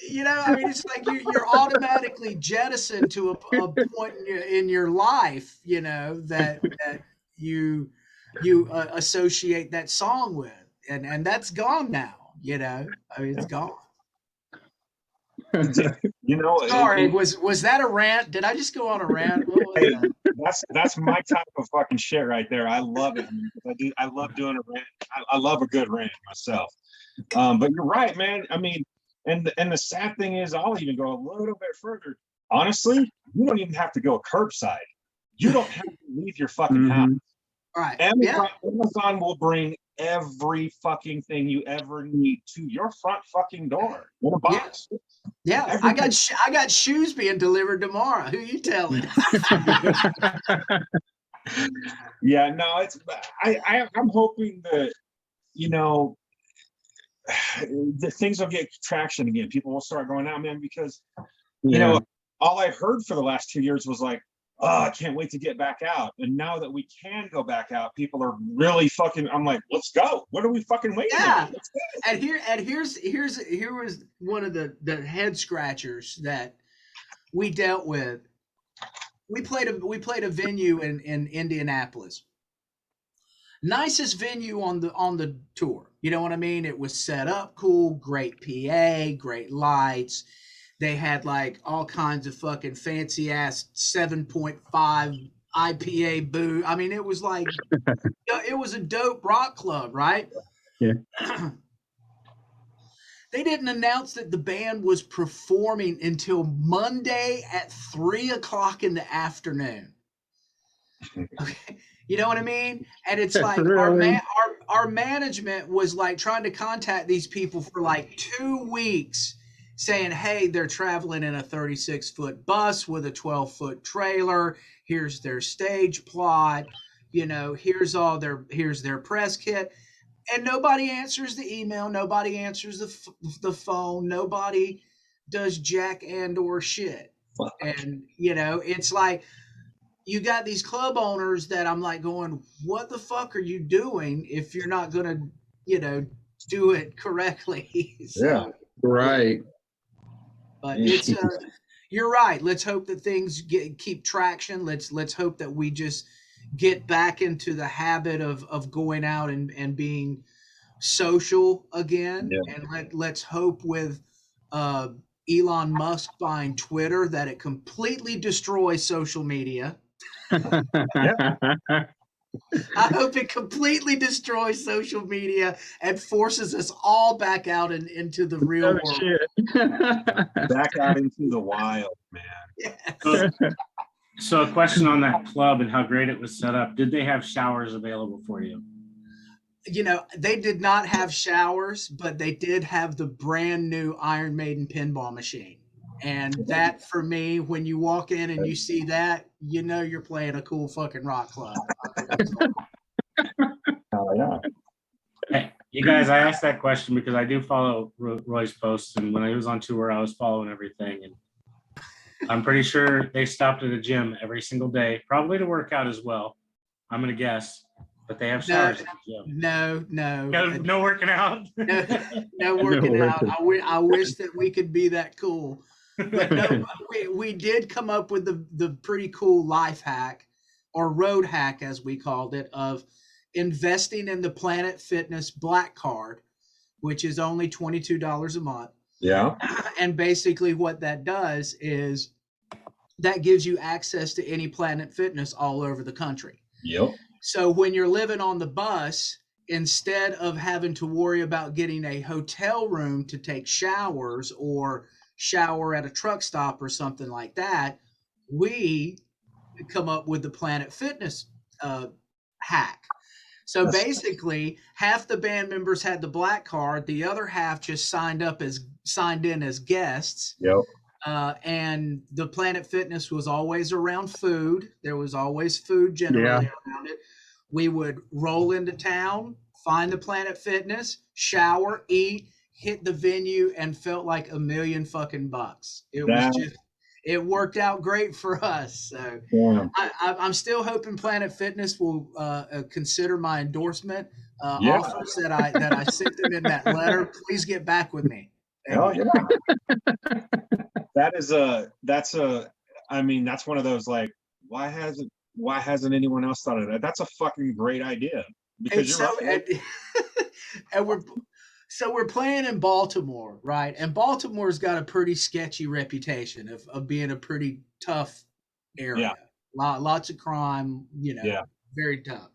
it's like you're automatically jettisoned to a point in your life, that you associate that song with, and that's gone now. I mean, it's gone. Sorry, was that a rant? Did I just go on a rant? Hey, that's my type of fucking shit right there. I love it. I love doing a rant. I love a good rant myself. But you're right, man. I mean, and the sad thing is, I'll even go a little bit further. Honestly, you don't even have to go curbside. You don't have to leave your fucking house. All right. Yeah. Amazon will bring every fucking thing you ever need to your front fucking door in a box. Yeah. Everything. I got shoes being delivered tomorrow. Who you telling? Yeah, no, it's I'm hoping that, you know, the things will get traction again. People will start going out, man, because you know, all I heard for the last 2 years was like, oh, I can't wait to get back out. And now that we can go back out, people are really fucking, I'm like, let's go. What are we fucking waiting on? Let's go. And here was one of the head scratchers that we dealt with. We played a venue in Indianapolis. Nicest venue on the tour. You know what I mean? It was set up cool, great PA, great lights. They had like all kinds of fucking fancy ass 7.5 IPA booze. I mean, it was like it was a dope rock club, right? Yeah. They didn't announce that the band was performing until Monday at 3:00 in the afternoon. Okay. You know what I mean? And it's like our management was like trying to contact these people for like 2 weeks saying, hey, they're traveling in a 36-foot bus with a 12-foot trailer. Here's their stage plot. You know, here's their press kit. And nobody answers the email. Nobody answers the phone. Nobody does jack and or shit. And, you know, it's like, you got these club owners that I'm like going, what the fuck are you doing if you're not going to, you know, do it correctly? So, Yeah. Right. but it's, you're right. Let's hope that things keep traction. Let's hope that we just get back into the habit of going out and being social again. Yeah. And let's hope with, Elon Musk buying Twitter that it completely destroys social media. I hope it completely destroys social media and forces us all back out into the real world. Shit. Back out into the wild, man. Yes. So a question on that club and how great it was set up. Did they have showers available for you? You know, they did not have showers, but they did have the brand new Iron Maiden pinball machine. And that, for me, when you walk in and you see that, you know you're playing a cool fucking rock club. Oh, yeah. Hey, you guys, I asked that question because I do follow Roy's posts, and when I was on tour, I was following everything. And I'm pretty sure they stopped at a gym every single day, probably to work out as well. I'm going to guess. But they have showers at the gym. No. No working out. No working out. I wish that we could be that cool. But no, we did come up with the pretty cool life hack, or road hack as we called it, of investing in the Planet Fitness Black Card, which is only $22 a month. Yeah. And basically what that does is that gives you access to any Planet Fitness all over the country. Yep. So when you're living on the bus, instead of having to worry about getting a hotel room to take showers or shower at a truck stop or something like that, we come up with the Planet Fitness hack. So basically, half the band members had the black card, the other half just signed in as guests. Yep. And the Planet Fitness was always around food. There was always food generally around it. We would roll into town, find the Planet Fitness, shower, eat, hit the venue, and felt like $1 million fucking bucks. It worked out great for us. So I'm still hoping Planet Fitness will consider my endorsement offers that I sent them in that letter. Please get back with me. Hell yeah. That's one of those, like, why hasn't anyone else thought of that? That's a fucking great idea. Because you're right. And we're playing in Baltimore, right? And Baltimore's got a pretty sketchy reputation of being a pretty tough area. Yeah. Lots of crime, very tough.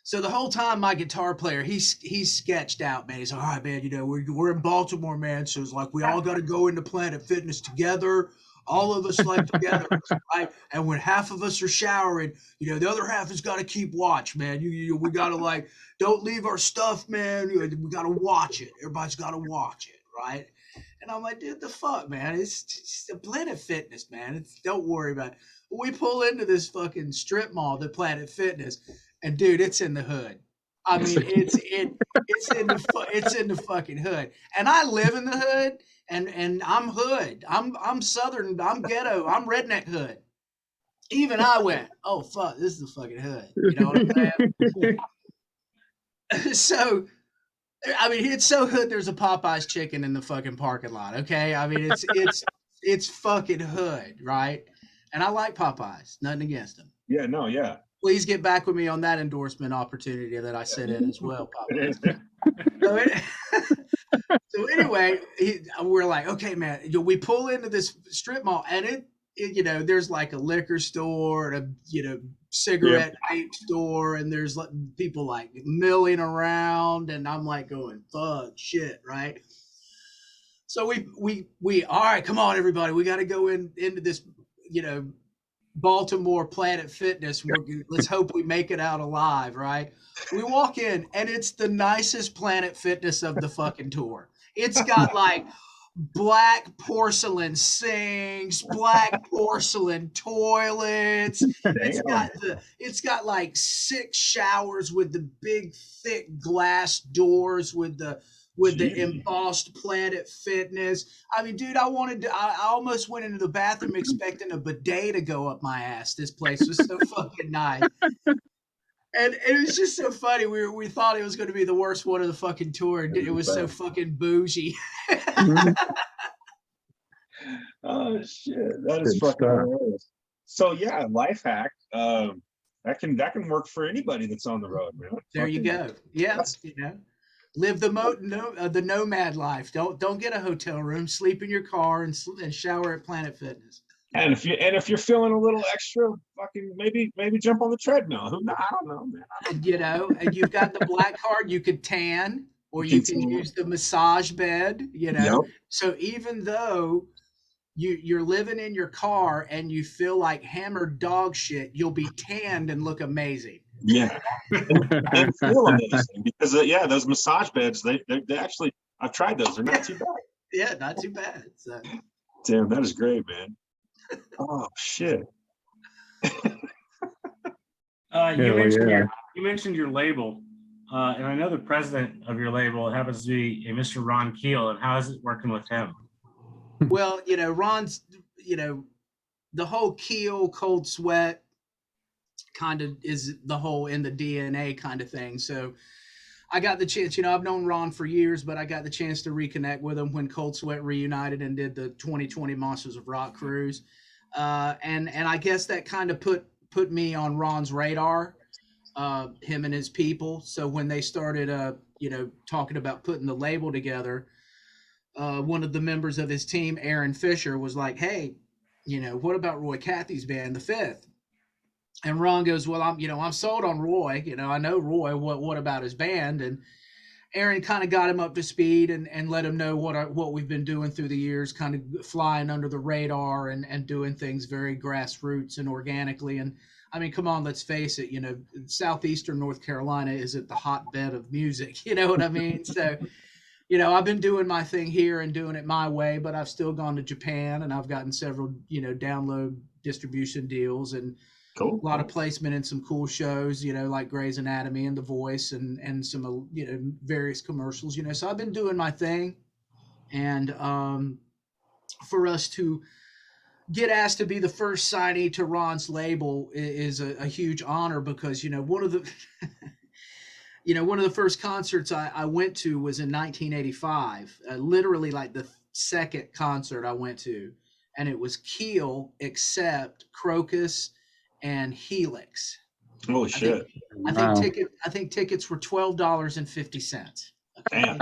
So the whole time, my guitar player, he's sketched out, man. He's like, all right, man, we're in Baltimore, man. So it's like, we all got to go into Planet Fitness together. all of us like together, right? And when half of us are showering, the other half has got to keep watch, man. We got to like, don't leave our stuff, man. We got to watch it. Everybody's got to watch it, right? And I'm like, dude, the fuck, man? It's a Planet Fitness, man. Don't worry about it. We pull into this fucking strip mall, the Planet Fitness, and dude, it's in the hood. I mean, it's in the fucking hood. And I live in the hood, and I'm hood. I'm southern. I'm ghetto. I'm redneck hood. Even I went, oh fuck, this is the fucking hood. You know what I'm saying? So, I mean, it's so hood. There's a Popeyes chicken in the fucking parking lot. Okay, I mean, it's fucking hood, right? And I like Popeyes. Nothing against them. Yeah, no, yeah. Please get back with me on that endorsement opportunity that I sent in as well, Popeyes. So anyway, we're like, okay, man. We pull into this strip mall, and there's like a liquor store and a cigarette vape store, and there's like people like milling around, and I'm like going, fuck, shit, right? So we all right, come on, everybody, we got to go into this, Baltimore Planet Fitness. Let's hope we make it out alive, right? We walk in, and it's the nicest Planet Fitness of the fucking tour. It's got like black porcelain sinks, black porcelain toilets. It's got like 6 showers with the big thick glass doors with the embossed Planet Fitness. I mean, dude, I almost went into the bathroom expecting a bidet to go up my ass. This place was so fucking nice. And it was just so funny. We thought it was going to be the worst one of the fucking tour. It was so fucking bougie. Oh shit, that is Good fucking stuff. hilarious. So yeah, life hack. That can work for anybody that's on the road, man. There you go. Yeah, live the nomad life. Don't get a hotel room. Sleep in your car and shower at Planet Fitness. And if you're feeling a little extra, fucking maybe jump on the treadmill. I don't know, man. And you've got the black card. You could tan, or you can use the massage bed. Yep. So even though you're living in your car and you feel like hammered dog shit, you'll be tanned and look amazing. Yeah, and feel amazing because those massage beds, they actually, I've tried those. They're not too bad. Yeah, not too bad. So. Damn, that is great, man. Oh shit. You mentioned your label, and I know the president of your label happens to be a Mr. Ron Keel. And how is it working with him? Well, Ron's, the whole Keel Cold Sweat kind of is the whole in the DNA kind of thing. So I got the chance, I've known Ron for years, but I got the chance to reconnect with him when Cold Sweat reunited and did the 2020 Monsters of Rock cruise. And I guess that kind of put me on Ron's radar, him and his people. So when they started, talking about putting the label together, one of the members of his team, Aaron Fisher, was like, hey, what about Roy Cathey's band, The Fifth? And Ron goes, well, I'm sold on Roy. I know Roy. What about his band? And Aaron kind of got him up to speed and let him know what we've been doing through the years, kind of flying under the radar and doing things very grassroots and organically. And I mean, come on, let's face it. Southeastern North Carolina isn't the hotbed of music. You know what I mean? So, I've been doing my thing here and doing it my way, but I've still gone to Japan and I've gotten several, download distribution deals and cool. A lot of placement in some cool shows, like Grey's Anatomy and The Voice and some, various commercials, so I've been doing my thing. And for us to get asked to be the first signee to Ron's label is a huge honor because, one of the, one of the first concerts I went to was in 1985, literally like the second concert I went to. And it was Keel, Accept, Crocus, and Helix. Holy shit! I think tickets were $12.50. Damn.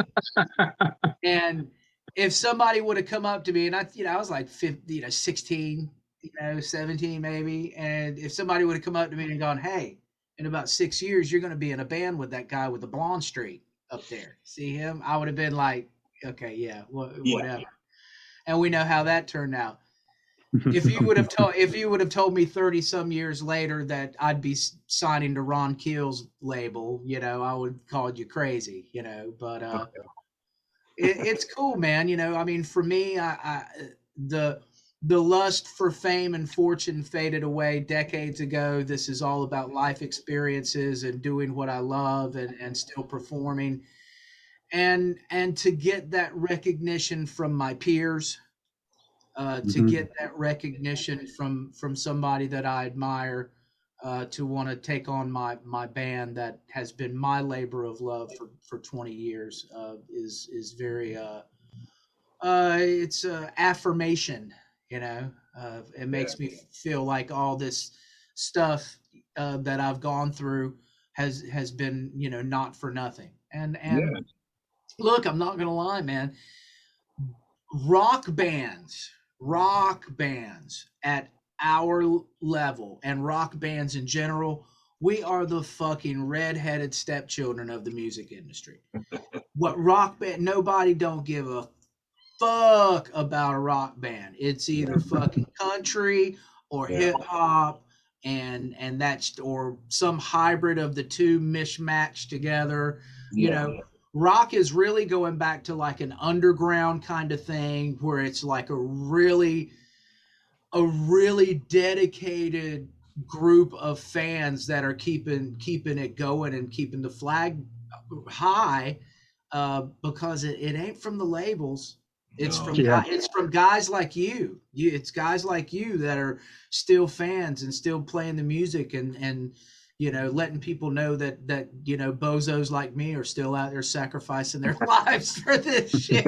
And if somebody would have come up to me, and I was like 15, 16, 17 maybe, and if somebody would have come up to me and gone, "Hey, in about 6 years, you're going to be in a band with that guy with the blonde streak up there. See him?" I would have been like, "Okay, yeah, whatever." And we know how that turned out. If you would have told me 30 some years later that I'd be signing to Ron Keel's label, you know, I would call you crazy, you know, but it's cool, man. You know, I mean, for me, the lust for fame and fortune faded away decades ago. This is all about life experiences and doing what I love and still performing. And to get that recognition from my peers, to get that recognition from somebody that I admire, to want to take on my band that has been my labor of love for 20 years, is very it's affirmation, you know. It makes me feel like all this stuff that I've gone through has been, you know, not for nothing. And look, I'm not gonna lie, man. Rock bands at our level and rock bands in general, we are the fucking redheaded stepchildren of the music industry. What rock band? Nobody don't give a fuck about a rock band. It's either fucking country or hip hop, and that's, or some hybrid of the two mishmatched together. You know, rock is really going back to like an underground kind of thing where it's like a really dedicated group of fans that are keeping it going and keeping the flag high, because it ain't from the labels. It's from guys like you. It's guys like you that are still fans and still playing the music and you know, letting people know that you know, bozos like me are still out there sacrificing their lives for this shit.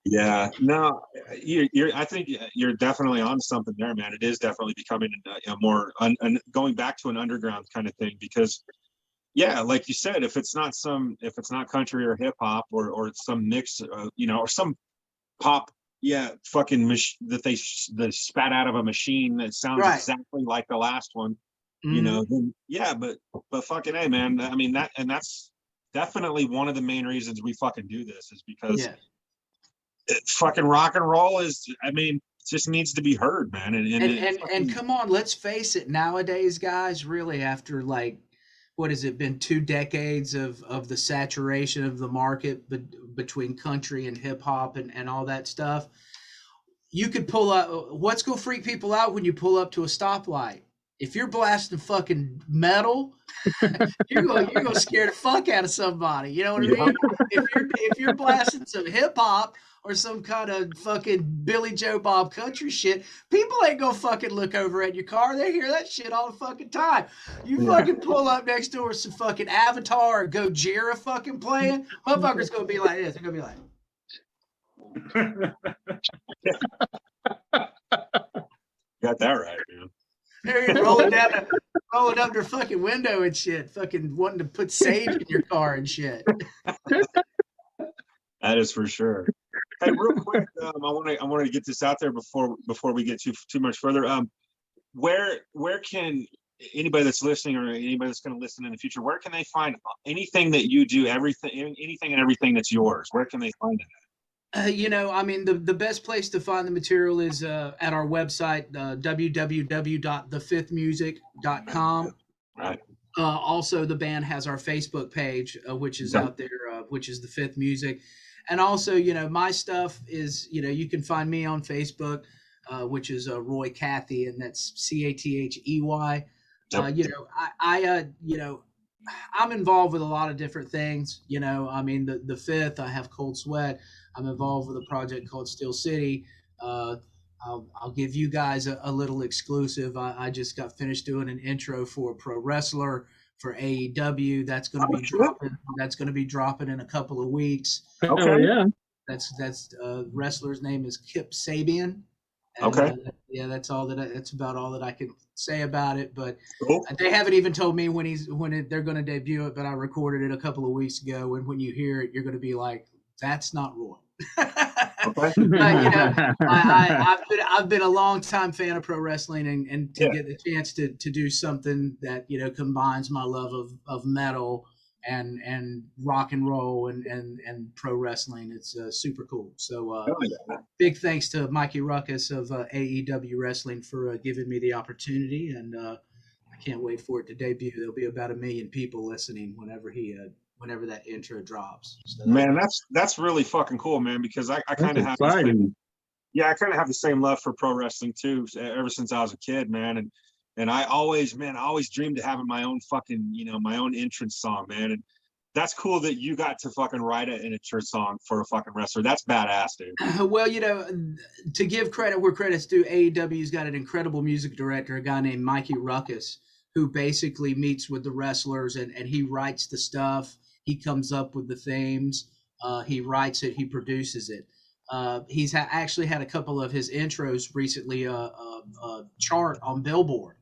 Yeah, no, I think you're definitely on something there, man. It is definitely becoming a more going back to an underground kind of thing, because yeah, like you said, if it's not country or hip hop or some mix, you know, or some pop, fucking that they spat out of a machine that sounds exactly like the last one, you know, then but fucking hey, man. I mean, that's definitely one of the main reasons we fucking do this, is because fucking rock and roll is, I mean, it just needs to be heard, man. And come on, let's face it, nowadays, guys, really, after like, what has it been, 2 decades of the saturation of the market between country and hip hop and all that stuff, you could pull up, what's gonna freak people out when you pull up to a stoplight? If you're blasting fucking metal, you're gonna scare the fuck out of somebody. You know what I mean? If you're blasting some hip hop or some kind of fucking Billy Joe Bob country shit, people ain't gonna fucking look over at your car. They hear that shit all the fucking time. You fucking pull up next door with some fucking Avatar or Gojira fucking playing, motherfuckers gonna be like this. They're gonna be like, got that right, man. they're rolling up their fucking window and shit, fucking wanting to put sage in your car and shit. That is for sure. Hey, real quick, I want to get this out there before we get too much further. Where can anybody that's listening, or anybody that's going to listen in the future, where can they find anything that you do, anything and everything that's yours? Where can they find it? You know, I mean, the best place to find the material is at our website, www.thefifthmusic.com. Right. Also, the band has our Facebook page, which is out there, which is The Fifth Music. And also, you know, my stuff is, you know, you can find me on Facebook, which is Roy Cathey, and that's Cathey. You know, you know, I'm involved with a lot of different things. You know, I mean, the Fifth, I have Cold Sweat. I'm involved with a project called Steel City. I'll give you guys a little exclusive. I just got finished doing an intro for a pro wrestler for AEW. That's going to be dropping. That's going to be dropping in a couple of weeks. Okay. Yeah. That's wrestler's name is Kip Sabian. And, okay. That's all that's about all that I can say about it. But cool. They haven't even told me when they're going to debut it. But I recorded it a couple of weeks ago, and when you hear it, you're going to be like, "That's not Roy." Okay. But, you know, I've been a long time fan of pro wrestling, and to get the chance to do something that, you know, combines my love of metal and rock and roll and pro wrestling. It's super cool. So Oh, yeah. big thanks to Mikey Ruckus of AEW Wrestling for giving me the opportunity, and I can't wait for it to debut. There'll be about 1 million people listening whenever that intro drops. So, Man, that's really fucking cool, man, because I kind of That's have the same, exciting. yeah, I kind of have the same love for pro wrestling too, ever since I was a kid, man. And I always dreamed of having my own fucking, my own entrance song, man. And that's cool that you got to fucking write an entrance song for a fucking wrestler. That's badass, dude. well, to give credit where credit's due, AEW's got an incredible music director, a guy named Mikey Ruckus, who basically meets with the wrestlers and he writes the stuff. He comes up with the themes. He writes it. He produces it. He's actually had a couple of his intros recently chart on Billboard.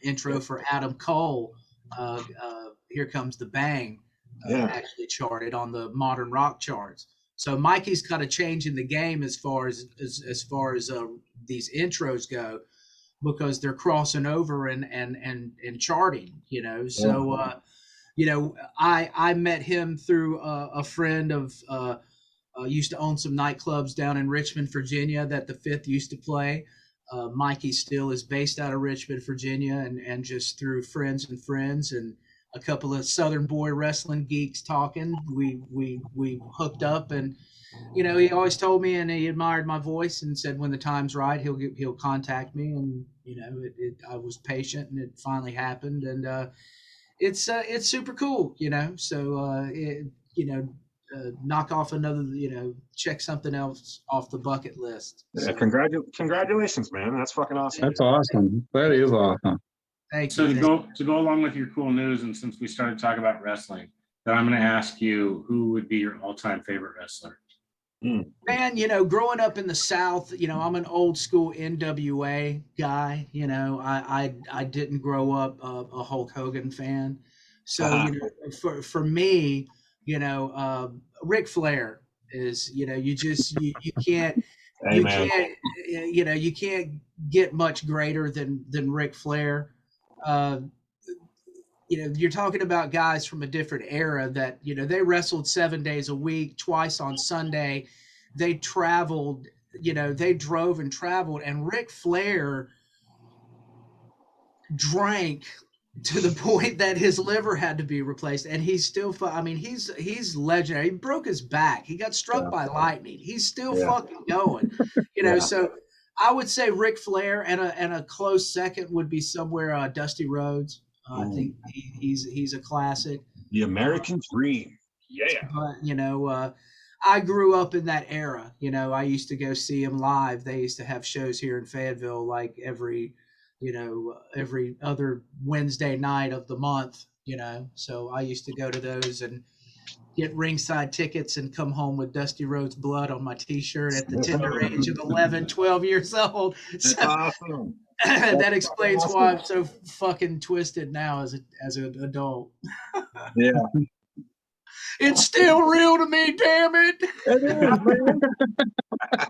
Intro for Adam Cole, Here Comes the Bang, actually charted on the modern rock charts. So Mikey's kind of changing the game as far as these intros go, because they're crossing over and charting. So I met him through a friend of used to own some nightclubs down in Richmond, Virginia that the Fifth used to play. Mikey still is based out of Richmond, Virginia, and just through friends and a couple of Southern boy wrestling geeks talking, we hooked up, and he always told me, and he admired my voice and said when the time's right he'll contact me, and I was patient, and it finally happened, and it's super cool, so knock off another, check something else off the bucket list. Yeah, congratulations, man. That's fucking awesome. That's awesome. That is awesome. Thank So you. to go along with your cool news, and since we started talking about wrestling, then I'm going to ask you, who would be your all-time favorite wrestler? Man, growing up in the South, I'm an old school NWA guy. I didn't grow up a Hulk Hogan fan. So, for me, Ric Flair is, you can't, Hey, man. you can't get much greater than Ric Flair. You're talking about guys from a different era that, they wrestled 7 days a week, twice on Sunday. They traveled, they drove and traveled, and Ric Flair drank to the point that his liver had to be replaced, and he's still, he's legendary. He broke his back. He got struck by lightning. He's still fucking going, so I would say Ric Flair, and a close second would be somewhere Dusty Rhodes. I think he's a classic. The American Dream. Yeah. But, I grew up in that era. I used to go see him live. They used to have shows here in Fayetteville like every other Wednesday night of the month, so I used to go to those and get ringside tickets and come home with Dusty Rhodes blood on my t-shirt at the tender age of 11, 12 years old. That's awesome. That explains why I'm so fucking twisted now as an adult. Yeah. It's still real to me, damn it. It is, man.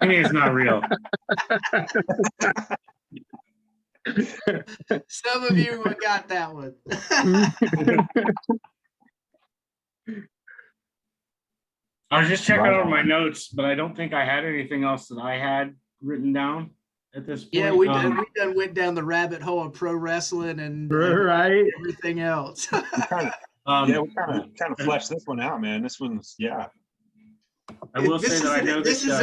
I mean, it's not real. Some of you got that one. I was just checking over my notes, but I don't think I had anything else that I had written down at this point. Yeah, we done went down the rabbit hole of pro wrestling and Right. everything else. We kind of fleshed this one out, man. This one's I will say that I know this that, is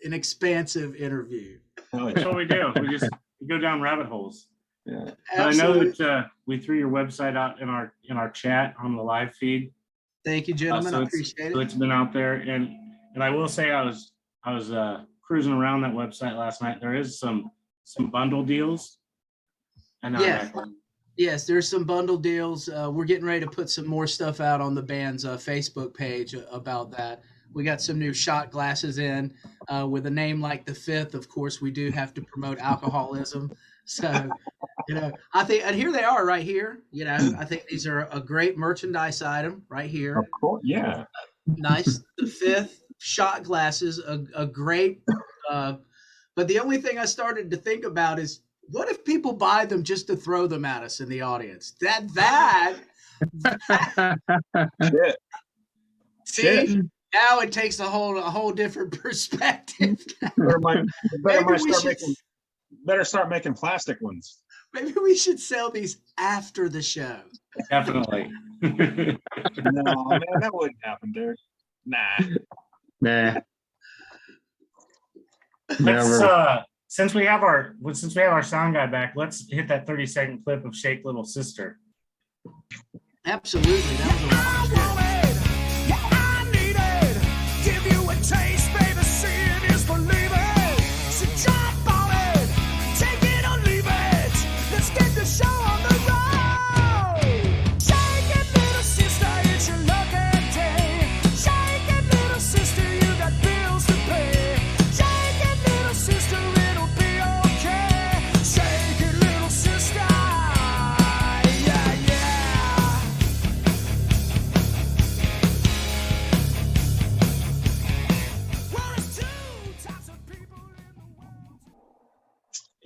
an expansive interview. that's what we do. We go down rabbit holes. Yeah. But I know that we threw your website out in our chat on the live feed. Thank you, gentlemen. I appreciate So it. it's been out there, and I will say I was cruising around that website last night. There is some bundle deals. And Yes, there's some bundle deals. We're getting ready to put some more stuff out on the band's Facebook page about that. We got some new shot glasses in with a name like the Fifth. Of course, we do have to promote alcoholism. So, I think, and here they are right here. I think these are a great merchandise item right here. Of course, yeah. Nice. The Fifth shot glasses, a great. But the only thing I started to think about is, what if people buy them just to throw them at us in the audience? That Shit. See, Shit. now it takes a whole different perspective. Better, Maybe we start making plastic ones. Maybe we should sell these after the show. Definitely. No, man, that wouldn't happen, dude. Nah. Nah. Let's Never. since we have our sound guy back, let's hit that 30-second clip of Shake Little Sister. Absolutely. That was a long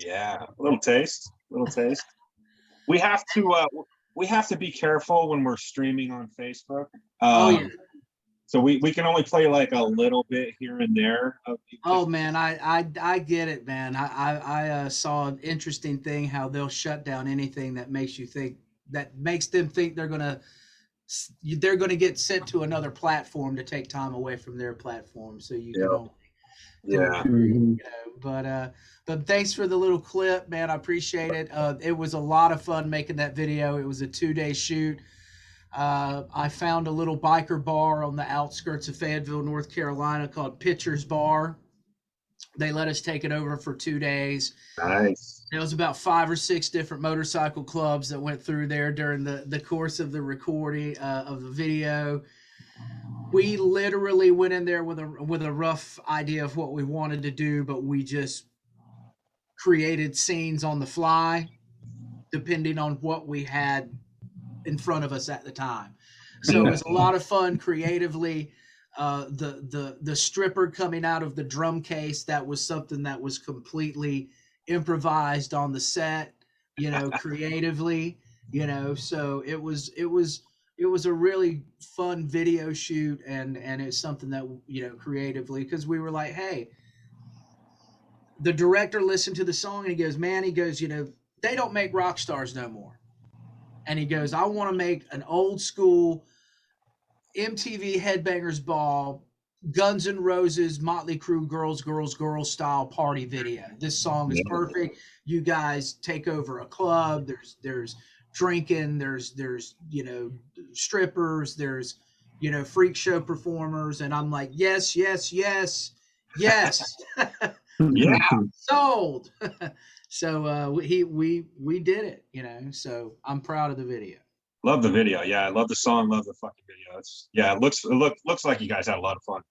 Yeah, a little taste. We have to be careful when we're streaming on Facebook. yeah. So we can only play like a little bit here and there. Oh man, I get it, man. I saw an interesting thing how they'll shut down anything that makes them think they're gonna get sent to another platform to take time away from their platform. So you can only Yeah. Mhm. But thanks for the little clip, man. I appreciate it. It was a lot of fun making that video. It was a 2-day shoot. I found a little biker bar on the outskirts of Fayetteville, North Carolina called Pitcher's Bar. They let us take it over for 2 days. Nice. There was about 5 or 6 different motorcycle clubs that went through there during the course of the recording of the video. We literally went in there with a rough idea of what we wanted to do, but we just created scenes on the fly, depending on what we had in front of us at the time. So it was a lot of fun creatively. The stripper coming out of the drum case, that was something that was completely improvised on the set, creatively, so it was a really fun video shoot, and it's something that, creatively, because we were like, hey, the director listened to the song and he goes, they don't make rock stars no more. And he goes, I want to make an old school MTV Headbangers Ball, Guns N' Roses, Motley Crue, girls style party video. This song is perfect. You guys take over a club. There's drinking. There's strippers. There's freak show performers. And I'm like, yes. Yeah. Sold. So we did it, so I'm proud of the video. Love the video. Yeah, I love the song, love the fucking video. It looks like you guys had a lot of fun.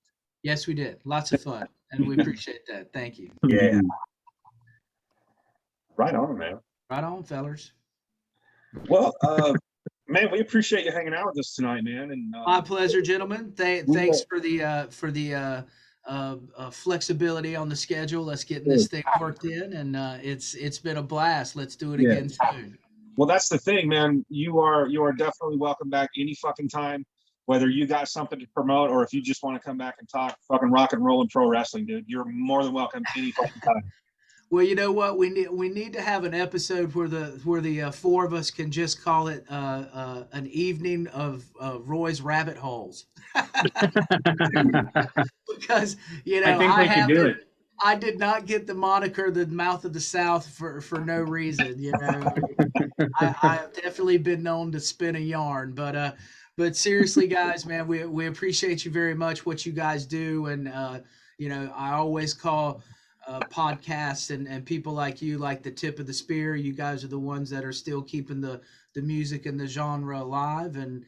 Yes, we did. Lots of fun, and we appreciate that. Thank you. Yeah. Right on, man. Right on, fellers. Well, man, we appreciate you hanging out with us tonight, man. And my pleasure, gentlemen. Thanks for the flexibility on the schedule. Let's get this thing worked in, and it's been a blast. Let's do it again soon. Well, that's the thing, man. You are definitely welcome back any fucking time, whether you got something to promote or if you just want to come back and talk fucking rock and roll and pro wrestling, dude. You're more than welcome any fucking time. Well, you know what? We need to have an episode where the 4 of us can just call it an evening of Roy's rabbit holes. Because I think we can do it. I did not get the moniker the Mouth of the South for no reason. I have definitely been known to spin a yarn, but seriously, guys, man, we appreciate you very much, what you guys do, and I always call podcasts and people like you like the tip of the spear. You guys are the ones that are still keeping the music and the genre alive, and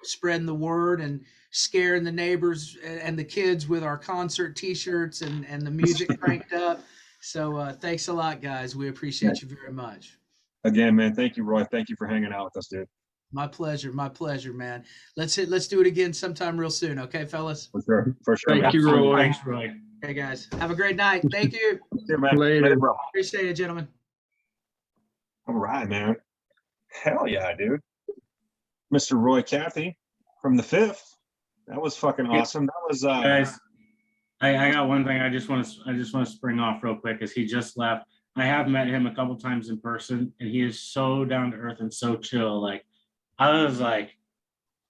spreading the word and scaring the neighbors and the kids with our concert t-shirts and the music cranked up. So thanks a lot, guys. We appreciate you very much. Again, man, thank you, Roy. Thank you for hanging out with us, dude. My pleasure, man. Let's do it again sometime real soon, okay, fellas? For sure. Thank you, Roy. Thanks, Roy. Okay, guys. Have a great night. Thank you. Yeah, man. Later, bro. Appreciate it, gentlemen. All right, man. Hell yeah, dude. Mr. Roy Cathey from the Fifth. That was fucking awesome. That was Guys, I got one thing I just want to spring off real quick as he just left. I have met him a couple times in person, and he is so down to earth and so chill. Like, I was like,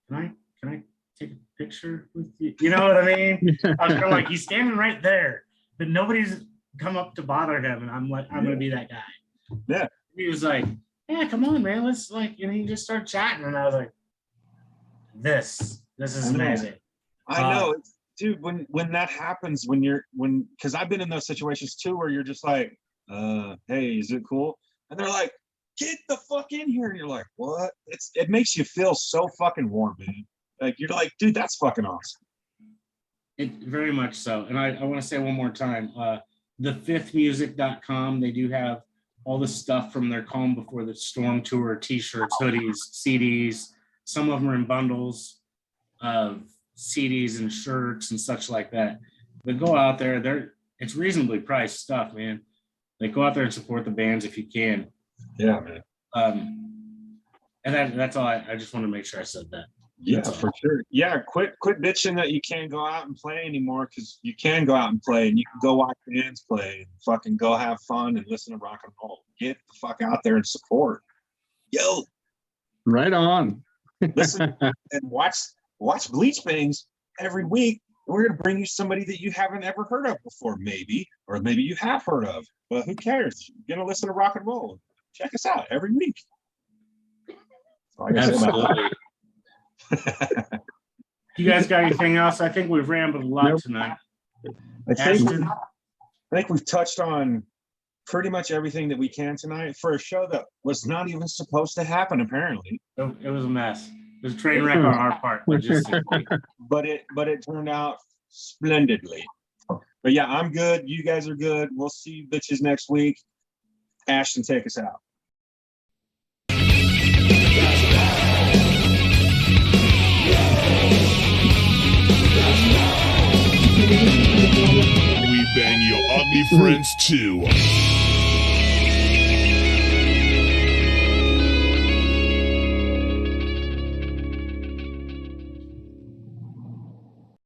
can I take a picture with you? You know what I mean? I was kind of like, he's standing right there, but nobody's come up to bother him, and I'm like, I'm gonna be that guy. Yeah. He was like, yeah, come on, man, let's like, and he just started chatting, and I was like, this is amazing. I know, dude. When that happens, because I've been in those situations too, where you're just like, hey, is it cool? And they're like, get the fuck in here, and you're like, what? It makes you feel so fucking warm, man. Like, you're like, dude, that's fucking awesome. It very much so. And I want to say one more time, thefifthmusic.com, they do have all the stuff from their Calm Before the Storm tour, t-shirts, hoodies, CDs. Some of them are in bundles of CDs and shirts and such like that. But go out there, it's reasonably priced stuff, man. Like, go out there and support the bands if you can. Yeah, man. And that's all. I just want to make sure I said that. Yeah, for sure. Yeah, quit bitching that you can't go out and play anymore, because you can go out and play, and you can go watch bands play and fucking go have fun and listen to rock and roll. Get the fuck out there and support. Yo. Right on. Listen and watch Bleach Bangs every week. We're gonna bring you somebody that you haven't ever heard of before, maybe, or maybe you have heard of, but who cares? You're gonna listen to rock and roll. Check us out every week. Absolutely. You guys got anything else? I think we've rambled a lot tonight. I think we've touched on pretty much everything that we can tonight for a show that was not even supposed to happen, apparently. It was a mess. It was a train wreck on our part. But it turned out splendidly. But yeah, I'm good. You guys are good. We'll see you bitches next week. Ashton, take us out. We bang your ugly friends too.